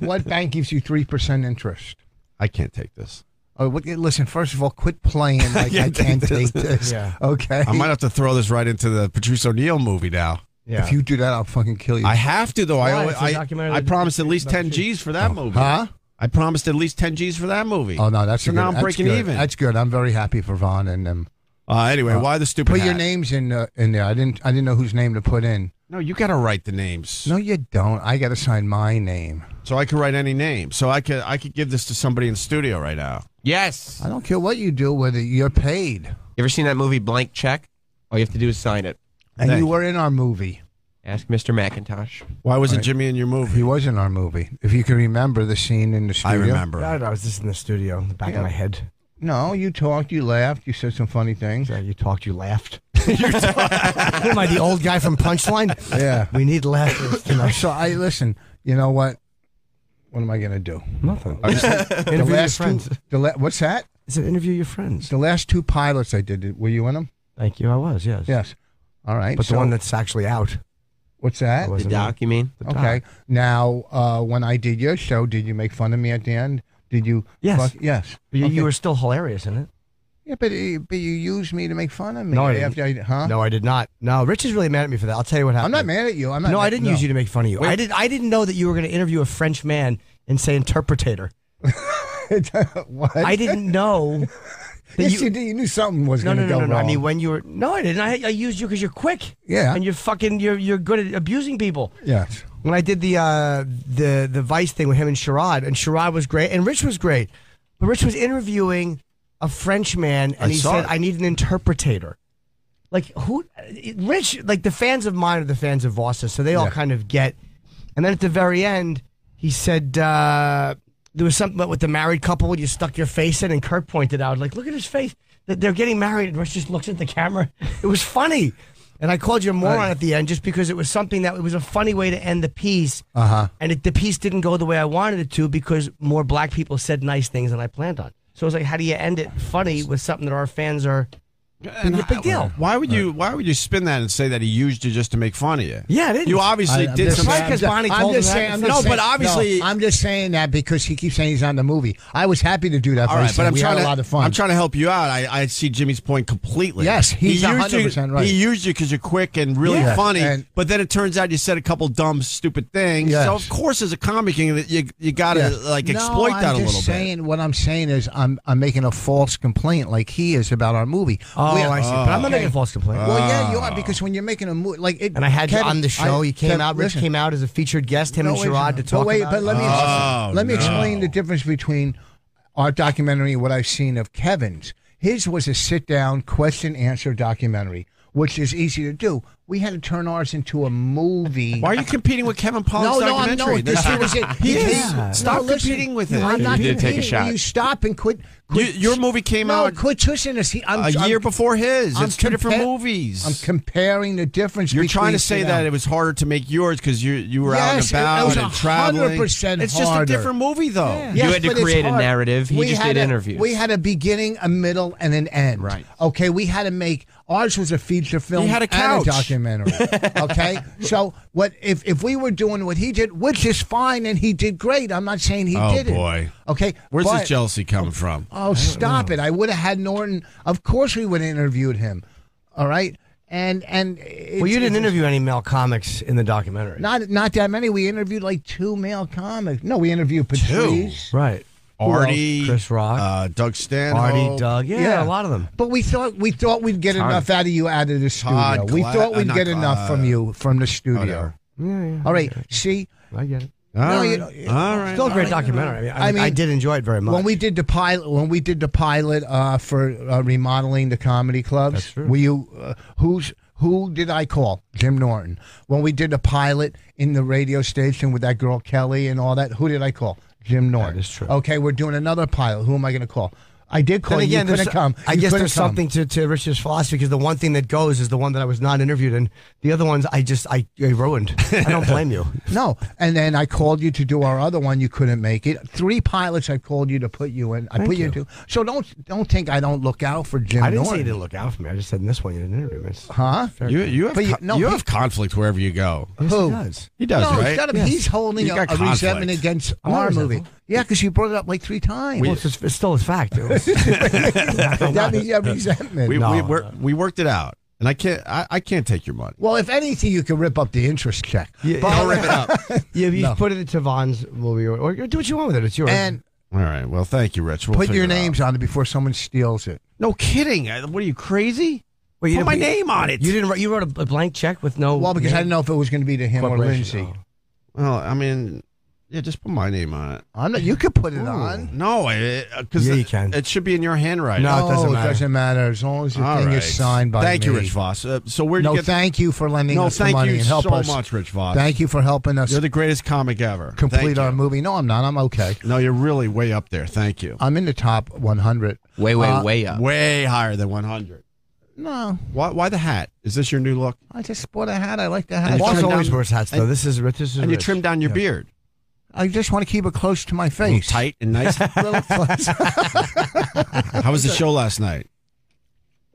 What bank gives you 3% interest? I can't take this. Oh, listen. First of all, quit playing like I can't take this. Yeah. Okay. I might have to throw this right into the Patrice O'Neill movie now. Yeah. If you do that, I'll fucking kill you. I have to though. Why? It's a documentary I that- promised at least 10 G's for that movie. Huh? I promised at least 10 G's for that movie. Oh no, that's So good. now I'm That's breaking good. even. That's good. I'm very happy for Vaughn and them. Anyway, why the stupid Put hat? your names in there. I didn't know whose name to put in. No, you got to write the names. No, you don't. I got to sign my name. So I could write any name. So I could give this to somebody in the studio right now. Yes. I don't care what you do, whether you're paid. You ever seen that movie Blank Check? All you have to do is sign it. And Thank you you. were in our movie. Ask Mr. McIntosh. Why wasn't Right. Jimmy in your movie? He was in our movie. If you can remember the scene in the I studio. remember. I was just in the studio, in the back of my head. No, you talked, you laughed, you said some funny things. You talked, you laughed. Who am I, the old guy from Punchline? Yeah. We need laughter tonight. So I listen. You know what? What am I going to do? Nothing. The Interview your last friends. what's that? It's an interview your friends. The last 2 pilots I did. Were you in them? Thank you. I was, yes. Yes. All right. But so the one that's actually out. what's that? I The wasn't doc, you mean? in. The Okay. doc. Now, when I did your show, did you make fun of me at the end? Did you? Yes. Yes. But you Okay. were still hilarious in it. Yeah, but you used me to make fun of me. No, I didn't. After huh? No, I did not. No, Rich is really mad at me for that. I'll tell you what happened. I'm not mad at you. I'm not. No, mad- I didn't use you to make fun of you. Wait. I didn't know that you were going to interview a French man and say interpretator. What? I didn't know. that Yes, you did. You knew something was No, going to no, go no, no. wrong. I mean, when you were. No, I didn't. I used you because you're quick. Yeah. And you're good at abusing people. Yes. When I did the Vice thing with him and Sherrod was great, and Rich was great. But Rich was interviewing a French man, and I he saw said, it. "I need an interpretator." Like who? Rich, like the fans of mine are the fans of Voss, so they all Yeah. kind of get. And then at the very end, he said there was something about with the married couple when you stuck your face in, and Kurt pointed out, like, look at his face. That they're getting married, and Rich just looks at the camera. It was funny. And I called you a moron at the end just because it was something that it was a funny way to end the piece. And the piece didn't go the way I wanted it to because more black people said nice things than I planned on. So it was like, how do you end it funny with something that our fans are? And a big deal. Why would you spin that and say that he used you just to make fun of you? Yeah, I didn't. You obviously I'm did just some. saying- Right, 'cause Bonnie told him that. No, but obviously- I'm just saying that because he keeps saying he's on the movie. I was happy to do that. All right, but I'm we trying had to a lot of fun. I'm trying to help you out. I see Jimmy's point completely. Yes, he's He used 100% you, right. He used you because you're quick and really Yeah, funny. and- But then it turns out you said a couple dumb, stupid things. Yes. So of course, as a comic, you got to exploit no, that a I'm little just bit. saying, what I'm saying is I'm making a false complaint like he is about our movie. Oh, We- I see. But I'm not okay. making a false complaint. Well, yeah, you are because when you're making a movie like it, And I had you Kevin, on the show. You came out. Rich listen, came out as a featured guest. Him no, and wait, Sherrod to talk but wait, about but it. let me Oh, no. explain the difference between our documentary and what I've seen of Kevin's. His was a sit-down question-answer documentary, which is easy to do. We had to turn ours into a movie. Why are you competing with Kevin Pollock's documentary? this was it. Stop competing with it. I'm not You did take a competing. shot. You stop and quit. Your movie came out Quit twisting this. a year before his. I'm It's two different compa- movies. I'm comparing the difference. You're trying to between say them. that it was harder to make yours because you were out and Yes, it about was and traveling. 100% It's just a harder. different movie, though. Yes, You had to but it's create a hard. narrative. He just did interviews. We had a beginning, a middle, and an end. Right. Okay, we had to make ours was a feature film He had a couch. and a documentary. Okay, so what if we were doing what he did, which is fine, and he did great. I'm not saying he Oh, didn't. boy. Okay, Where's but, this jealousy coming from? Oh, stop it! I would have had Norton. Of course, we would have interviewed him. All right, and Well, you didn't interview any male comics in the documentary. Not that many. We interviewed like 2 male comics. No, we interviewed Patrice. Right. Artie, Chris Rock. Doug Stanhope, Artie, Doug. Yeah, a lot of them. But we thought we'd get enough out of you out of the studio. Todd We Cla- thought we'd not get Cla- enough from you from the studio. whatever. All right. See, I get it. All No, right. you know, All right. Still a great documentary. I mean, I did enjoy it very much. when we did the pilot, for remodeling the comedy clubs, That's true. were you who did I call? Jim Norton. When we did the pilot in the radio station with that girl Kelly and all that, who did I call? Jim Norton. That is true. Okay, we're doing another pilot. Who am I going to call? I did call Then you. again, You couldn't come. I You guess couldn't there's come. something to Richard's philosophy because the one thing that goes is the one that I was not interviewed in. The other ones I ruined. I don't blame you. No, and then I called you to do our other one. You couldn't make it. 3 pilots I called you to put you in. I Thank put you you. into. So don't think I don't look out for Jim I didn't say Norton. you didn't look out for me. I just said in this one you didn't interview me. Huh? You have But you have conflict wherever you go. Yes, Who? he does. He does, No, right? it's gotta be, Yes. he's holding You a got conflict. resentment against I'm not our resentful. movie. Yeah, because you brought it up like 3 times. Well, it's still a fact. that means you have resentment. We worked it out, and I can't take your money. Well, if anything, you can rip up the interest check. I'll rip it up. You No. put it into Vaughn's movie or do what you want with it. It's yours. And All right. Well, thank you, Rich. We'll put figure your it out. names on it before someone steals it. No kidding. What are you, crazy? Well, you Put my didn't- name on it. You didn't. You wrote a blank check with no. Well, because I didn't know if it was going to be to him or corporation. Lindsay. Well, I mean, yeah, just put my name on it. I'm not, you could put it on. No, because Yeah, you can. It should be in your handwriting. No, it doesn't matter. It doesn't matter as long as the All thing right. is signed by Thank me. you, Rich Vos. So where do No, you get? thank you for lending No, us the thank money you and help so us. much, Rich Vos. Thank you for helping us You're the greatest comic ever. complete Thank our you. movie. No, I'm not. I'm okay. No, you're really way up there. Thank you. I'm in the top 100. Way up. Way higher than 100. No, Why the hat? Is this your new look? I just bought a hat. I like the hat. And Boss trim always down- wears hats, though. and- This is And you Rich. trimmed down your beard. I just want to keep it close to my A little face. tight and nice. Little close. How was the show last night?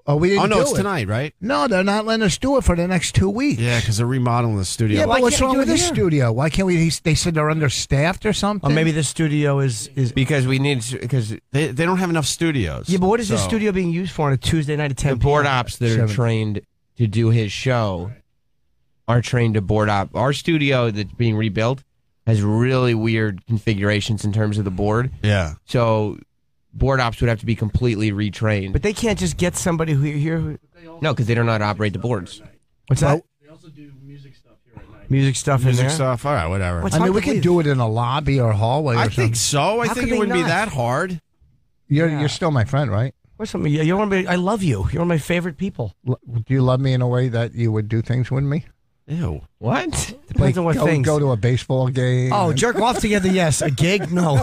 Oh, we didn't Oh, no, do it's it. tonight, right? No, they're not letting us do it for the next 2 weeks. Yeah, because they're remodeling the studio. Yeah, Why but what's can't we wrong do with it this here? studio? Why can't we? They said they're understaffed or something. Or maybe this studio is. Because we need because They don't have enough studios. Yeah, but what is this So- studio being used for on a Tuesday night at 10 the board p.m.? ops that are 7. trained to do his show are trained to board op. Our studio that's being rebuilt has really weird configurations in terms of the board. Yeah. So board ops would have to be completely retrained. But they can't just get somebody who. No, because they don't know how to operate the boards. What's that? They also do music stuff here at night. Music stuff in Music there. stuff. All right, whatever. What's I mean, hard we to could believe? do it in a lobby or hallway or I something. think so. I How think could it they wouldn't be not? that hard. You're still my friend, right? What's something? You're one of my, I love you. You're one of my favorite people. Do you love me in a way that you would do things with me? Ew. What? Depends on what things. Go to a baseball game. Oh, and- jerk off together, yes. A gig, no.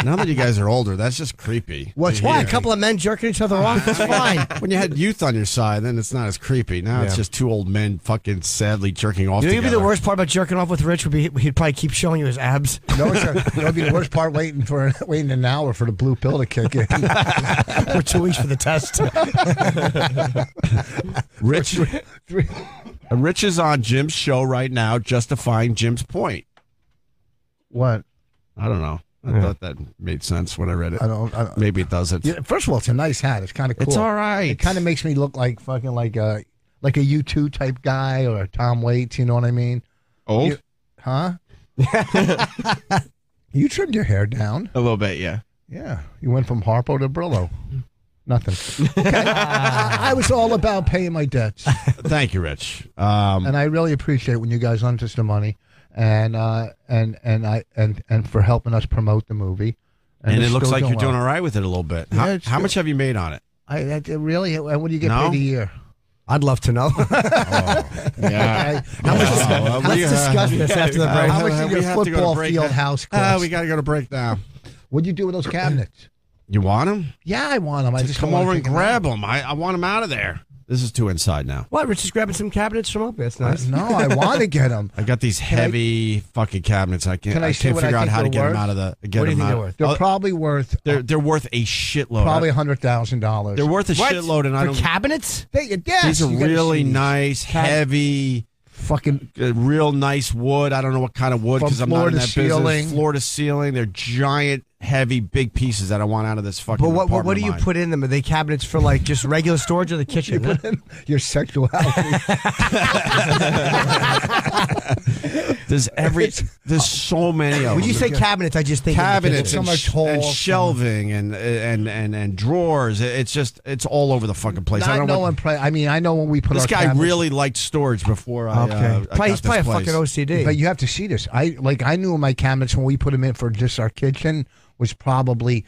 Now that you guys are older, that's just creepy. What's Why? A weird? couple of men jerking each other off? It's fine. When you had youth on your side, then it's not as creepy. Now it's Yeah. just two old men fucking sadly jerking off You know, it'd be together. the worst part about jerking off with Rich would be he'd probably keep showing you his abs. No, that would be the worst part. Waiting an hour for the blue pill to kick in. For 2 weeks for the test. Rich is on Jim's show right now, justifying Jim's point. What? I don't know. I thought that made sense when I read it. I don't. Maybe it doesn't. Yeah, first of all, it's a nice hat. It's kind of cool. It's all right. It kind of makes me look like fucking like a U2 type guy or a Tom Waits. You know what I mean? Old? You- Huh? You trimmed your hair down. A little bit, yeah. Yeah. You went from Harpo to Brillo. Nothing. Okay. I was all about paying my debts. Thank you, Rich. And I really appreciate when you guys lend us the money and for helping us promote the movie. And it's it looks still like you're doing well. all right with it a little bit. Yeah, it's How good. much have you made on it? I really. And what do you get No? paid a year? I'd love to know. Yeah. Let's discuss this after the break. How much we did your have to go to football break field now. house cost? We got to go to break now. What'd you do with those cabinets? You want them? Yeah, I want them. I just Come don't wanna over and take 'em grab out. them. I want them out of there. This is too inside now. What? Rich is grabbing some cabinets from Opie. That's nice. No, I want to get them. I got these heavy fucking cabinets. I can't. Can I I see can't what I figure out think how to they're get them worth? out of the. Get What do you them think out. they're worth? They're probably worth They're worth a shitload. probably $100,000. They're worth a What? shitload, and I For don't. cabinets? Yes, These are you gotta really see these. nice, heavy, Fucking real nice wood. I don't know what kind of wood From because I'm not floor in to that ceiling. business. Floor to ceiling. They're giant, heavy, big pieces that I want out of this fucking. But what apartment do you of mine. put in them? Are they cabinets for like just regular storage or the kitchen? Huh? your sexuality. There's so many of them. When you say cabinets, I just think cabinets of and, the kitchen. Some are tall, and some- shelving and drawers. It's all over the fucking place. I Not don't know. knowing. I mean, I know when we put This our guy cabinets- really liked storage before I. Okay. I Probably- got he's probably a this fucking place. OCD. But you have to see this. I knew my cabinets when we put them in for just our kitchen was probably,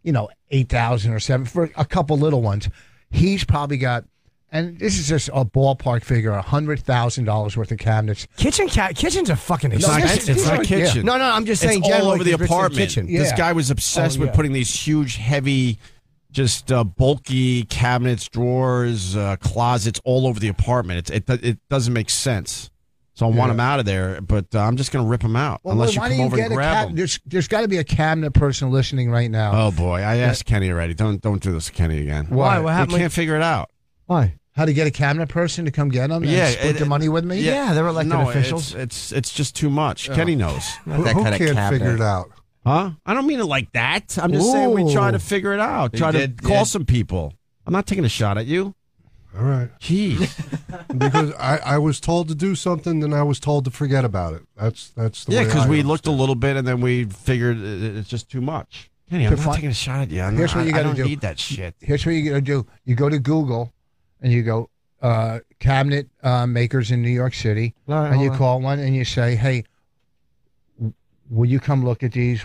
8,000 or 7 for a couple little ones. He's probably got, and this is just a ballpark figure, $100,000 worth of cabinets. Kitchens are fucking It's not, expensive. it's right? not kitchen. No, I'm just saying It's all generally, over the if it's a apartment. kitchen. This Yeah. guy was obsessed Oh, with yeah. putting these huge, heavy, just bulky cabinets, drawers, closets all over the apartment. It doesn't make sense. So I want him out of there, but I'm just going to rip him out unless you why come don't over get and a grab him. There's got to be a cabinet person listening right now. Oh boy, I asked Kenny already. Don't do this, to Kenny again. Why? What We happened? can't figure it out. Why? How to get a cabinet person to come get them? Yeah, and split the money with me. Yeah, they're elected No, officials. It's just too much. Kenny knows. Not that Who kind of can't cabinet. figure it out? Huh? I don't mean it like that. I'm just saying we try to figure it out. They Try did, to call yeah. some people. I'm not taking a shot at you. All right. Jeez. Because I was told to do something, then I was told to forget about it. That's the Yeah, way because I we looked a understand. little bit and then we figured it's just too much. Kenny, I'm not taking a shot at you. Here's what you got to do. I don't need that shit. Here's what you got to do. You go to Google, and you go cabinet makers in New York City, and you call one, and you say, "Hey, will you come look at these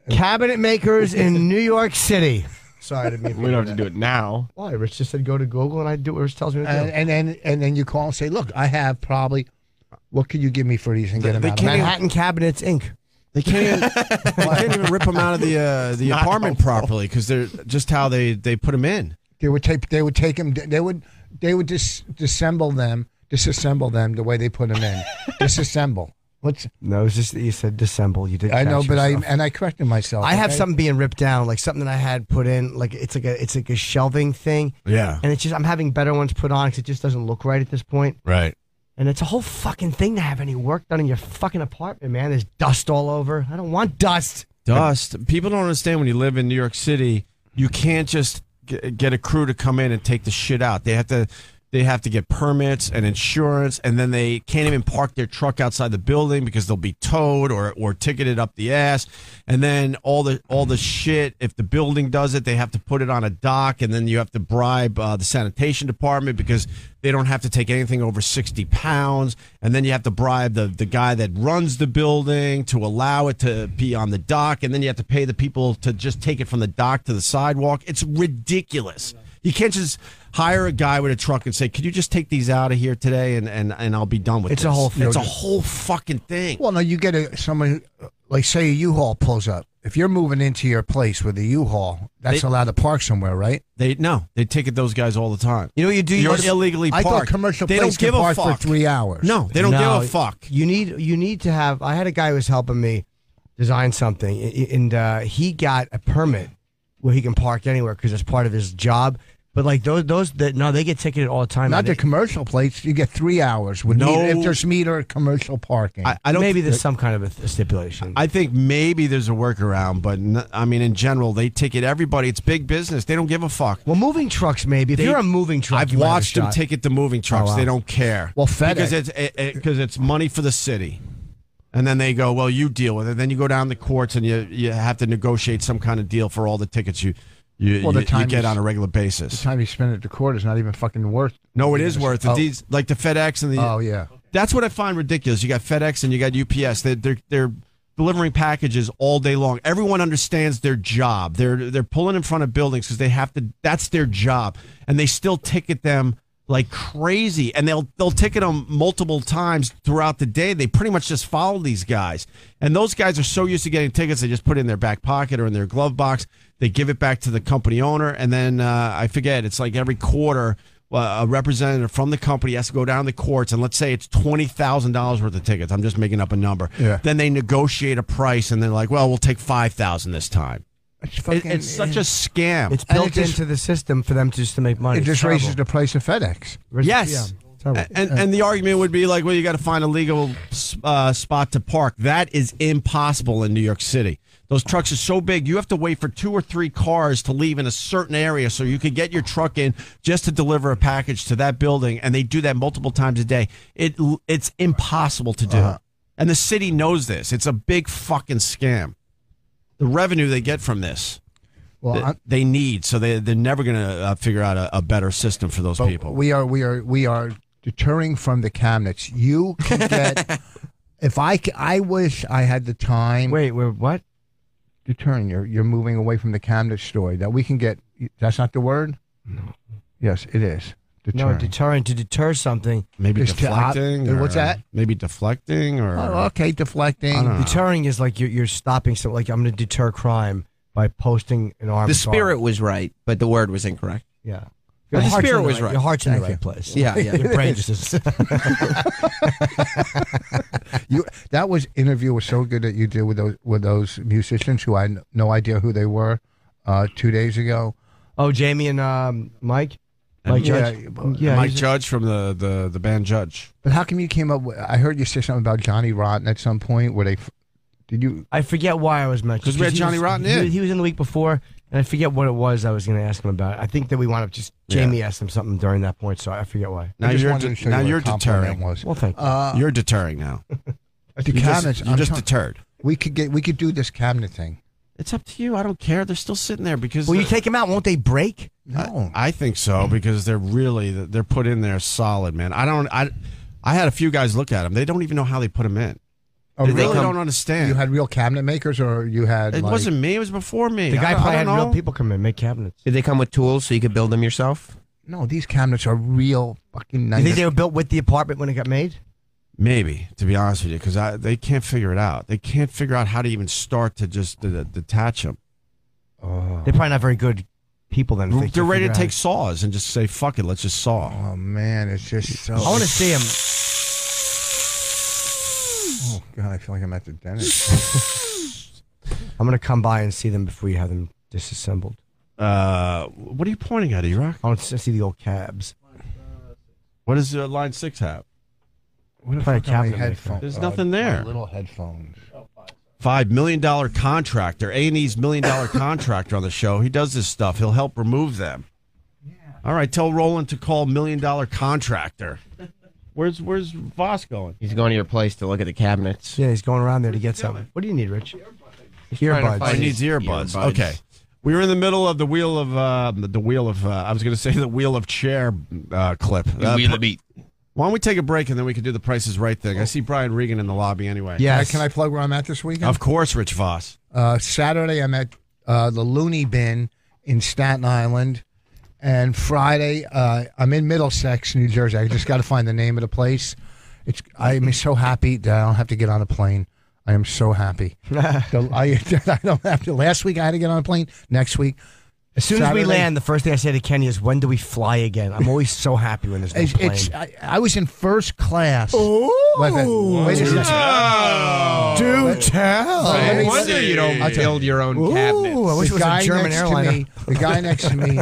cabinet makers in New York City?" Sorry, I didn't mean We don't have to do it now. Why? Rich just said go to Google, and I do what Rich tells me to do. And then you call and say, "Look, I have probably. What could you give me for these and get them out of Manhattan Cabinets Inc. They can't even rip them out of the apartment properly because they're just how they put them in. They would take them. They would disassemble them the way they put them in. Disassemble. No, it's just that you said disassemble. You did. I know, but yourself. I corrected myself. I have something being ripped down, like something that I had put in, like it's like a shelving thing. Yeah. And it's just I'm having better ones put on because it just doesn't look right at this point. Right. And it's a whole fucking thing to have any work done in your fucking apartment, man. There's dust all over. I don't want dust. Dust. People don't understand when you live in New York City, you can't just get a crew to come in and take the shit out. They have to get permits and insurance, and then they can't even park their truck outside the building because they'll be towed or ticketed up the ass. And then all the shit, if the building does it, they have to put it on a dock, and then you have to bribe the sanitation department because they don't have to take anything over 60 pounds. And then you have to bribe the guy that runs the building to allow it to be on the dock, and then you have to pay the people to just take it from the dock to the sidewalk. It's ridiculous. You can't just hire a guy with a truck and say, "Could you just take these out of here today and I'll be done with It's this." a whole thing. It's a whole fucking thing. Well, no, you get someone like say a U-Haul pulls up. If you're moving into your place with a U-Haul, that's allowed to park somewhere, right? They ticket those guys all the time. You know what you do? You're illegally I parked. thought commercial they places don't give can a park fuck for 3 hours. No, they don't give a fuck. You need to have. I had a guy who was helping me design something, and he got a permit where he can park anywhere because it's part of his job. But like those that they get ticketed all the time. Not the commercial plates. You get 3 hours with if there's meter commercial parking. I don't. Maybe there's some kind of a stipulation. I think maybe there's a workaround, but I mean, in general, they ticket everybody. It's big business. They don't give a fuck. Well, moving trucks, maybe. If you're a moving truck, I've you might have a watched them shot. ticket the moving trucks. Oh, wow. They don't care. Well, FedEx. Because it's money for the city. And then they go, well, you deal with it. Then you go down the courts and you have to negotiate some kind of deal for all the tickets you get on a regular basis. The time you spend at the court is not even fucking worth. No, it is worth it. Oh. These like the FedEx and the. Oh yeah. That's what I find ridiculous. You got FedEx and you got UPS. They're delivering packages all day long. Everyone understands their job. They're pulling in front of buildings because they have to. That's their job, and they still ticket them like crazy, and they'll ticket them multiple times throughout the day. They pretty much just follow these guys, and those guys are so used to getting tickets, they just put it in their back pocket or in their glove box. They give it back to the company owner, and then I forget. It's like every quarter, a representative from the company has to go down to the courts, and let's say it's $20,000 worth of tickets. I'm just making up a number. Yeah. Then they negotiate a price, and they're like, "Well, we'll take $5,000 this time." It's such a scam. It's built into the system for them just to make money. It just It's terrible. raises the price of FedEx. Yes. Yeah, And the argument would be like, well, you got to find a legal spot to park. That is impossible in New York City. Those trucks are so big, you have to wait for 2 or 3 cars to leave in a certain area so you could get your truck in just to deliver a package to that building, and they do that multiple times a day. It's impossible to do. And the city knows this. It's a big fucking scam. The revenue they get from this, they need, so they're never going to figure out a better system for those people. We are deterring from the cabinets. You can get. I wish I had the time. Wait, we're what? Deterring. You're moving away from the cabinet story. That we can get. That's not the word. No. Yes, it is. Deterring. No, deterring, to deter something. Maybe Just deflecting. what's that? Maybe deflecting or. Oh, okay, deflecting. Deterring is like you're stopping something. Like I'm going to deter crime by posting an armed The spirit guard. was right, but the word was incorrect. Yeah. But the heart's spirit in the was right. Your heart's in the Thank right you. place. Yeah, yeah. Your brain just is. That interview was so good that you did with those musicians who I had no idea who they were 2 days ago. Oh, Jamie and Mike? Mike Judge? Yeah, Mike Judge from the band Judge. But how come you came up with? I heard you say something about Johnny Rotten at some point. Where did you? I forget why I was mentioned. 'Cause we had Johnny Rotten in. He was in the week before, and I forget what it was I was going to ask him about. I think that we wound up just Jamie asked him something during that point, so I forget why. Now I just you're wanted to show you what you're a compliment deterring. was. Well, thank you. You're deterring now. The cabinets. You're just deterred. We could do this cabinet thing. It's up to you. I don't care. They're still sitting there because. Will you take them out? Won't they break? No. I think so because they're put in there solid, man. I had a few guys look at them. They don't even know how they put them in. Oh, They really? really don't understand. You had real cabinet makers, or you had? It wasn't me. It was before me. The guy I probably don't had know. real people come in, make cabinets. Did they come with tools so you could build them yourself? No, these cabinets are real fucking nice. You think they were built with the apartment when it got made? Maybe, to be honest with you, because they can't figure it out. They can't figure out how to even start to just detach them. They're probably not very good people then. if they They're can't ready to figure take out. saws and just say, fuck it, let's just saw. Oh man, it's just so. I want to see them. Oh god, I feel like I'm at the dentist. I'm going to come by and see them before you have them disassembled. What are you pointing at, E-Rock? I want to see the old cabs. What does line 6 have? What the Probably fuck are my cabinet maker. headphones? There's nothing there. My little headphones. $5 million contractor, A&E's $1 million contractor on the show. He does this stuff. He'll help remove them. Yeah. All right, tell Roland to call $1 million contractor. Where's Vos going? He's going to your place to look at the cabinets. Yeah, he's going around there to get something. What do you need, Rich? trying to Earbuds. find He needs earbuds. Earbuds. Okay. We were in the middle of the wheel of I was going to say the wheel of chair clip. Beat. Why don't we take a break and then we can do the Price is Right thing? I see Brian Regan in the lobby anyway. Yes. Can I plug where I'm at this weekend? Of course, Rich Vos. Saturday, I'm at the Looney Bin in Staten Island. And Friday, I'm in Middlesex, New Jersey. I just got to find the name of the place. I'm so happy that I don't have to get on a plane. I am so happy. I don't have to. Last week, I had to get on a plane. Next week. As soon as we land, the first thing I say to Kenny is, when do we fly again? I'm always so happy when there's no plane. I was in first class. Ooh. Wait a second. Do tell. Let me No wonder see. you don't build your own cabinet. Ooh, I wish it was a German airliner. The guy next to me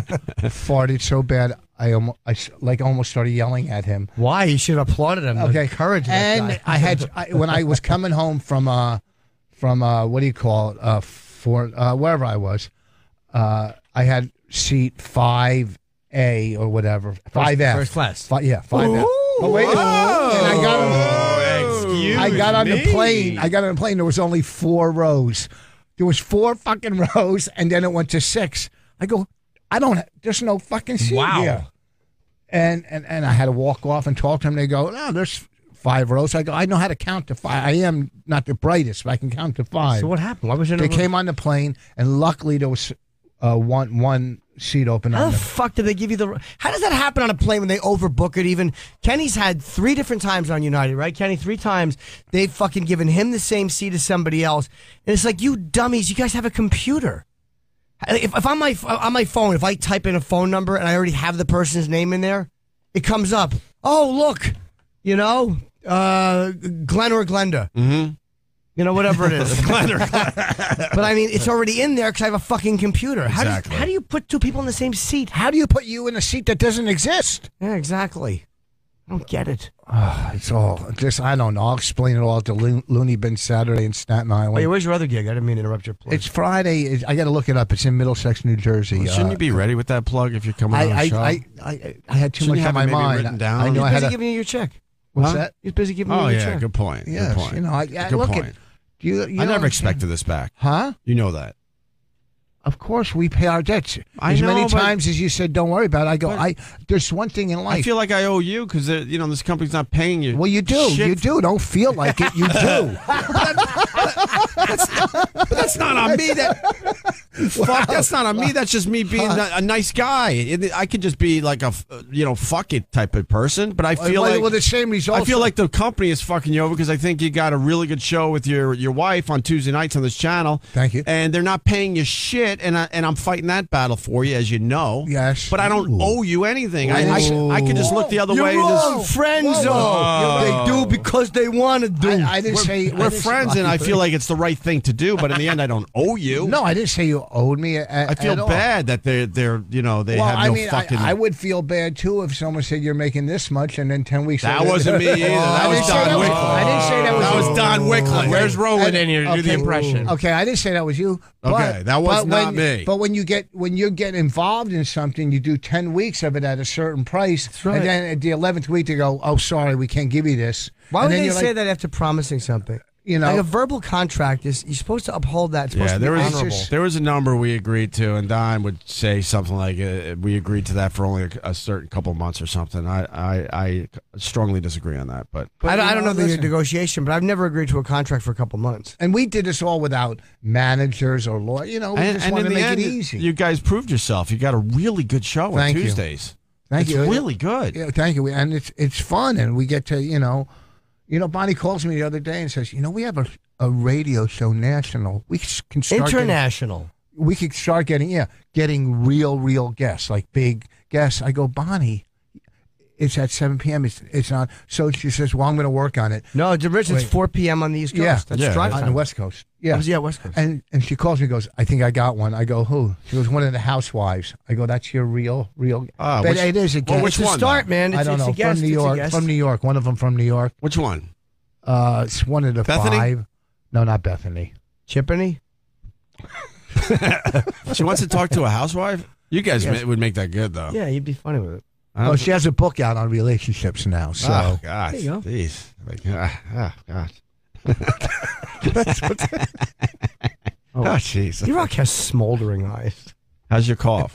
farted so bad, I almost started yelling at him. Why? You should have applauded him. Okay, Encourage that and guy. when I was coming home from what do you call it? Wherever I was, I had seat 5A or whatever, 5F, First class. 5F. Ooh. Oh wait, and I got on the plane. me. I got on the plane. There was only 4 rows. There was 4 fucking rows, and then it went to 6. I go, there's no fucking seat here. And I had to walk off and talk to them. They go, no, there's 5 rows. I go, I know how to count to 5. I am not the brightest, but I can count to 5. So what happened? Why was there no They came on the plane, and luckily there was one seat open. How on the the fuck did they give you the... How does that happen on a plane when they overbook it even? Kenny's had 3 different times on United, right? Kenny, 3 times they've fucking given him the same seat as somebody else. And it's like, you dummies, you guys have a computer. If on my phone, if I type in a phone number and I already have the person's name in there, it comes up. Oh, look, Glenn or Glenda. Mm-hmm. Whatever it is. But I mean, it's already in there because I have a fucking computer. Exactly. How do you put 2 people in the same seat? How do you put you in a seat that doesn't exist? Yeah, exactly. I don't get it. It's all just, I don't know. I'll explain it all at the Looney Bin Saturday in Staten Island. Wait, where's your other gig? I didn't mean to interrupt your plug. It's Friday. I got to look it up. It's in Middlesex, New Jersey. Well, shouldn't you be ready with that plug if you're coming on the show? I had too Shouldn't you much have on it my maybe mind. written down? I know He's I had busy a, giving you your check. what's Huh? that? He's busy giving you Oh, your yeah, check. good point. Yes, Good point. good Good look point. at you. I never expected this back. Huh? You know that. Of course, we pay our debts. I As know, many but- times as you said, don't worry about it. I go, But- there's one thing in life. I feel like I owe you because this company's not paying you. Well, you do. shit. You do. Don't feel like it. You do. But that's not on me. Fuck, that's not on me. That's just me being a nice guy. I could just be like a fuck it type of person. But I feel like the same results. I feel like the company is fucking you over because I think you got a really good show with your wife on Tuesday nights on this channel. Thank you. And they're not paying you shit, and I'm fighting that battle for you, as you know. Yes. But I don't Ooh. owe you anything. I could just look the other way. You're And wrong. just, Friend zone. They do because they want to do. I didn't say we're friends, and I feel like it's the right thing to do. But in the end, I don't owe you. No, I didn't say you owed me. I feel bad that they have no fucking. I would feel bad too if someone said you're making this much, and then 10 weeks. That later, wasn't me either. That was Don Wickler. I didn't say that was. That was Don Wickler. Where's Roland in here to do the Okay. impression? Okay, I didn't say that was you. Okay, that was not me. But when you get involved in something, you do 10 weeks of it at a certain price, right. and then at the 11th week they go, "Oh, sorry, we can't give you this." Why And would then they you're say like, that after promising something? You know, Like a verbal contract is you're supposed to uphold that. It's supposed Yeah, to be there was honorable. there was a number we agreed to, and Don would say something like, "We agreed to that for only a certain couple months or something." I strongly disagree on that, but I don't know the listen. negotiation, but I've never agreed to a contract for a couple months. and we did this all without managers or lawyers. You know, we just wanted to in the make end, it easy. You guys proved yourself. You got a really good show on Thank you. Tuesdays. Thank it's you. really good. Yeah, thank you. And it's fun, and we get to Bonnie calls me the other day and says, we have a radio show national. We can start International. we could start getting real guests, like big guests. I go, Bonnie, it's at 7 p.m. It's not. So she says, well, I'm going to work on it. No, Rich, it's Wait. 4 p.m. on the East Coast. Yeah. That's Yeah, drive On time. the West Coast. Yeah. Yeah, West Coast. And she calls me and goes, I think I got one. I go, who? She goes, one of the housewives. I go, that's your real. Ah, But which- it is a well, guest. which it's a one, start, though? man. It's, I don't it's know. a guest. From New It's a York. guest. From New York. One of them from New York. Which one? It's one of the Bethany? 5. No, not Bethany. Chippany? She wants to talk to a housewife. You guys would make that good, though. Yeah, you'd be funny with it. Oh, she has a book out on relationships now. So Oh God, There you go. jeez, like, God. Oh jeez. D-Rock has smoldering eyes. How's your cough?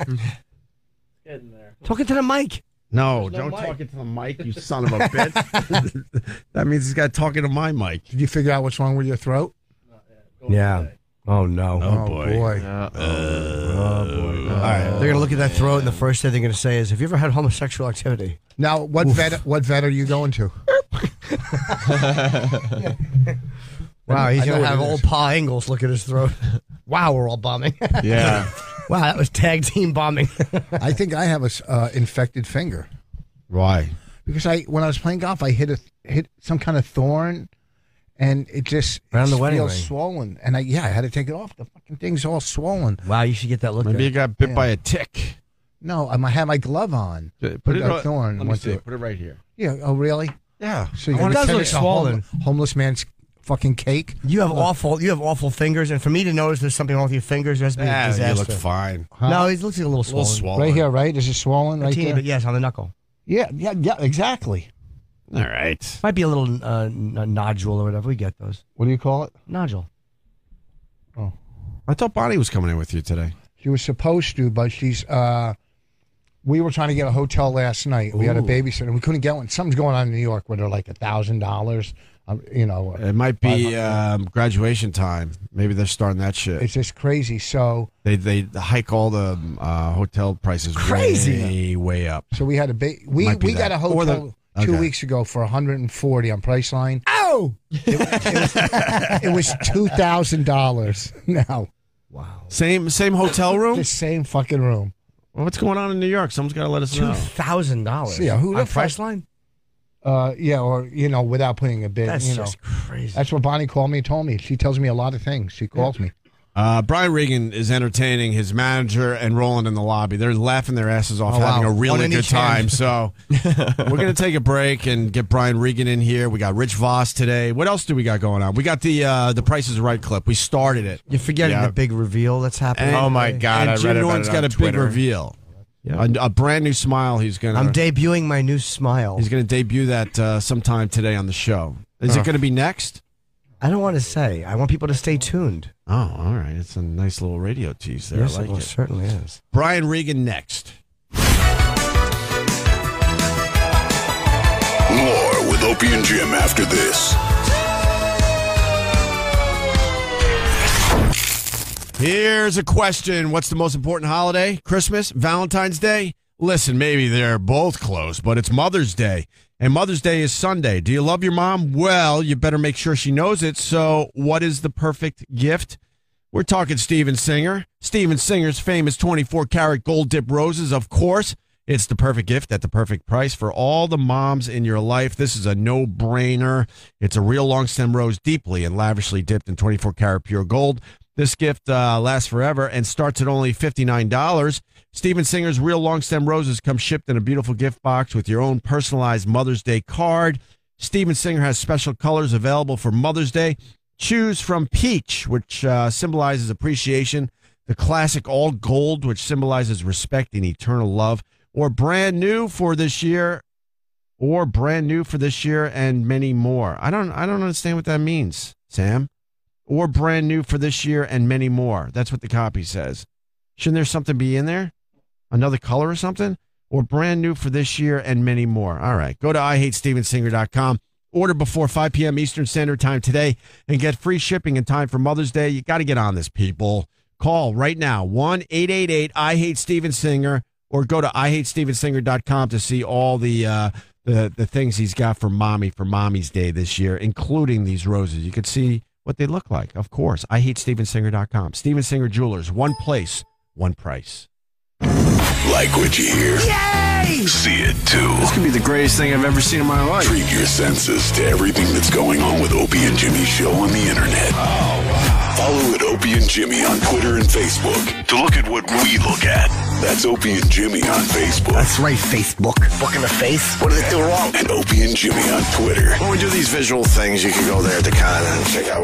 Talking to the mic. No, don't talk into the mic, you son of a bitch. That means he's got talking to my mic. did you figure out what's wrong with your throat? Yeah. Oh, no. Oh, boy. Oh, boy. All right. They're going to look at that throat, and the first thing they're going to say is, have you ever had homosexual activity? Now, what vet are you going to? Wow, he's I know going to what have it old is. Pa Ingalls look at his throat. Wow, we're all bombing. Yeah. Wow, that was tag team bombing. I think I have a infected finger Why? because when I was playing golf, I hit some kind of thorn, and it just Around the wedding feels ring. swollen. And I had to take it off. The fucking thing's all swollen. Wow, you should get that looked Maybe you at. got bit Yeah. by a tick. No, I had my glove on. Put it a on. thorn. Let me went see. through it. Put it right here. Yeah. Oh, really? Yeah. So It you're does pretending look it's a swollen. homeless man's fucking cake. You have awful fingers, and for me to notice there's something wrong with your fingers, it has to be a You disaster. look fine. Huh? No, he looks like a little A little swollen. swollen. Right here, right? Is it swollen A right teeny there? bit, yes, on the knuckle. Yeah, exactly. All right. Might be a little nodule or whatever. We get those. What do you call it? Nodule. I thought Bonnie was coming in with you today. She was supposed to, but she's. We were trying to get a hotel last night. We had a babysitter. We couldn't get one. Something's going on in New York where they're like $1,000. It might be graduation time. Maybe they're starting that shit. It's just crazy. So They hike all the hotel prices Crazy. way up. we had a we Might be got that. a Or hotel the- 2 okay. weeks ago for $140 on Priceline. Oh! It was $2,000 now. Wow. Same hotel room. The same fucking room. Well, what's going on in New York? Someone's got to let us know. $2,000. Yeah, who the on fuck- Priceline? Yeah, or without putting a bid. That's just crazy. That's what Bonnie called me and told me. She tells me a lot of things. She calls me. Brian Regan is entertaining his manager and Roland in the lobby. They're laughing their asses off, Oh, wow. having a One really in good each hand. time. So we're going to take a break and get Brian Regan in here. We got Rich Vos today. What else do we got going on? We got the Price is Right clip. We started it. You're forgetting Yeah. the big reveal that's happening. And- Oh, my God, And I Jim read about Norton's it got on a big Twitter. reveal. Yeah. A brand new smile. He's going I'm to debuting my new smile. he's going to debut that sometime today on the show. Is it going to be next? I don't want to say. I want people to stay tuned. Oh, all right. It's a nice little radio tease there. Yes, I it like it. certainly is. Brian Regan next. More with Opie and Jim after this. Here's a question. What's the most important holiday? Christmas? Valentine's Day? Listen, maybe they're both close, but it's Mother's Day. And Mother's Day is Sunday. Do you love your mom? Well, you better make sure she knows it. So what is the perfect gift? We're talking Steven Singer. Steven Singer's famous 24-karat gold dip roses, of course. It's the perfect gift at the perfect price for all the moms in your life. This is a no-brainer. It's a real long stem rose, deeply and lavishly dipped in 24-karat pure gold. This gift lasts forever and starts at only $59. Steven Singer's real long stem roses come shipped in a beautiful gift box with your own personalized Mother's Day card. Steven Singer has special colors available for Mother's Day. Choose from peach, which symbolizes appreciation, the classic all gold, which symbolizes respect and eternal love, or brand new for this year, and many more. I don't understand what that means. Sam. Or brand new for this year and many more. That's what the copy says. Shouldn't there something be in there? Another color or something? Or brand new for this year and many more. All right. Go to IHateStevenSinger.com. Order before 5 p.m. Eastern Standard Time today and get free shipping in time for Mother's Day. You got to get on this, people. Call right now, 1-888-I-HATE-STEVEN-SINGER, or go to IHateStevenSinger.com to see all the things he's got for Mommy's Day this year, including these roses. You can see what they look like, of course. IHateStevenSinger.com. Steven Singer Jewelers, one place, one price. Like what you hear? Yay! See it too. This could be the greatest thing I've ever seen in my life. Treat your senses to everything that's going on with Opie and Jimmy's show on the internet. Oh, wow. Follow at Opie and Jimmy on Twitter and Facebook to look at what we look at. That's Opie and Jimmy on Facebook. That's right, Facebook. Book in the face? What did it do wrong? And Opie and Jimmy on Twitter. When we do these visual things, you can go there to kind of check out.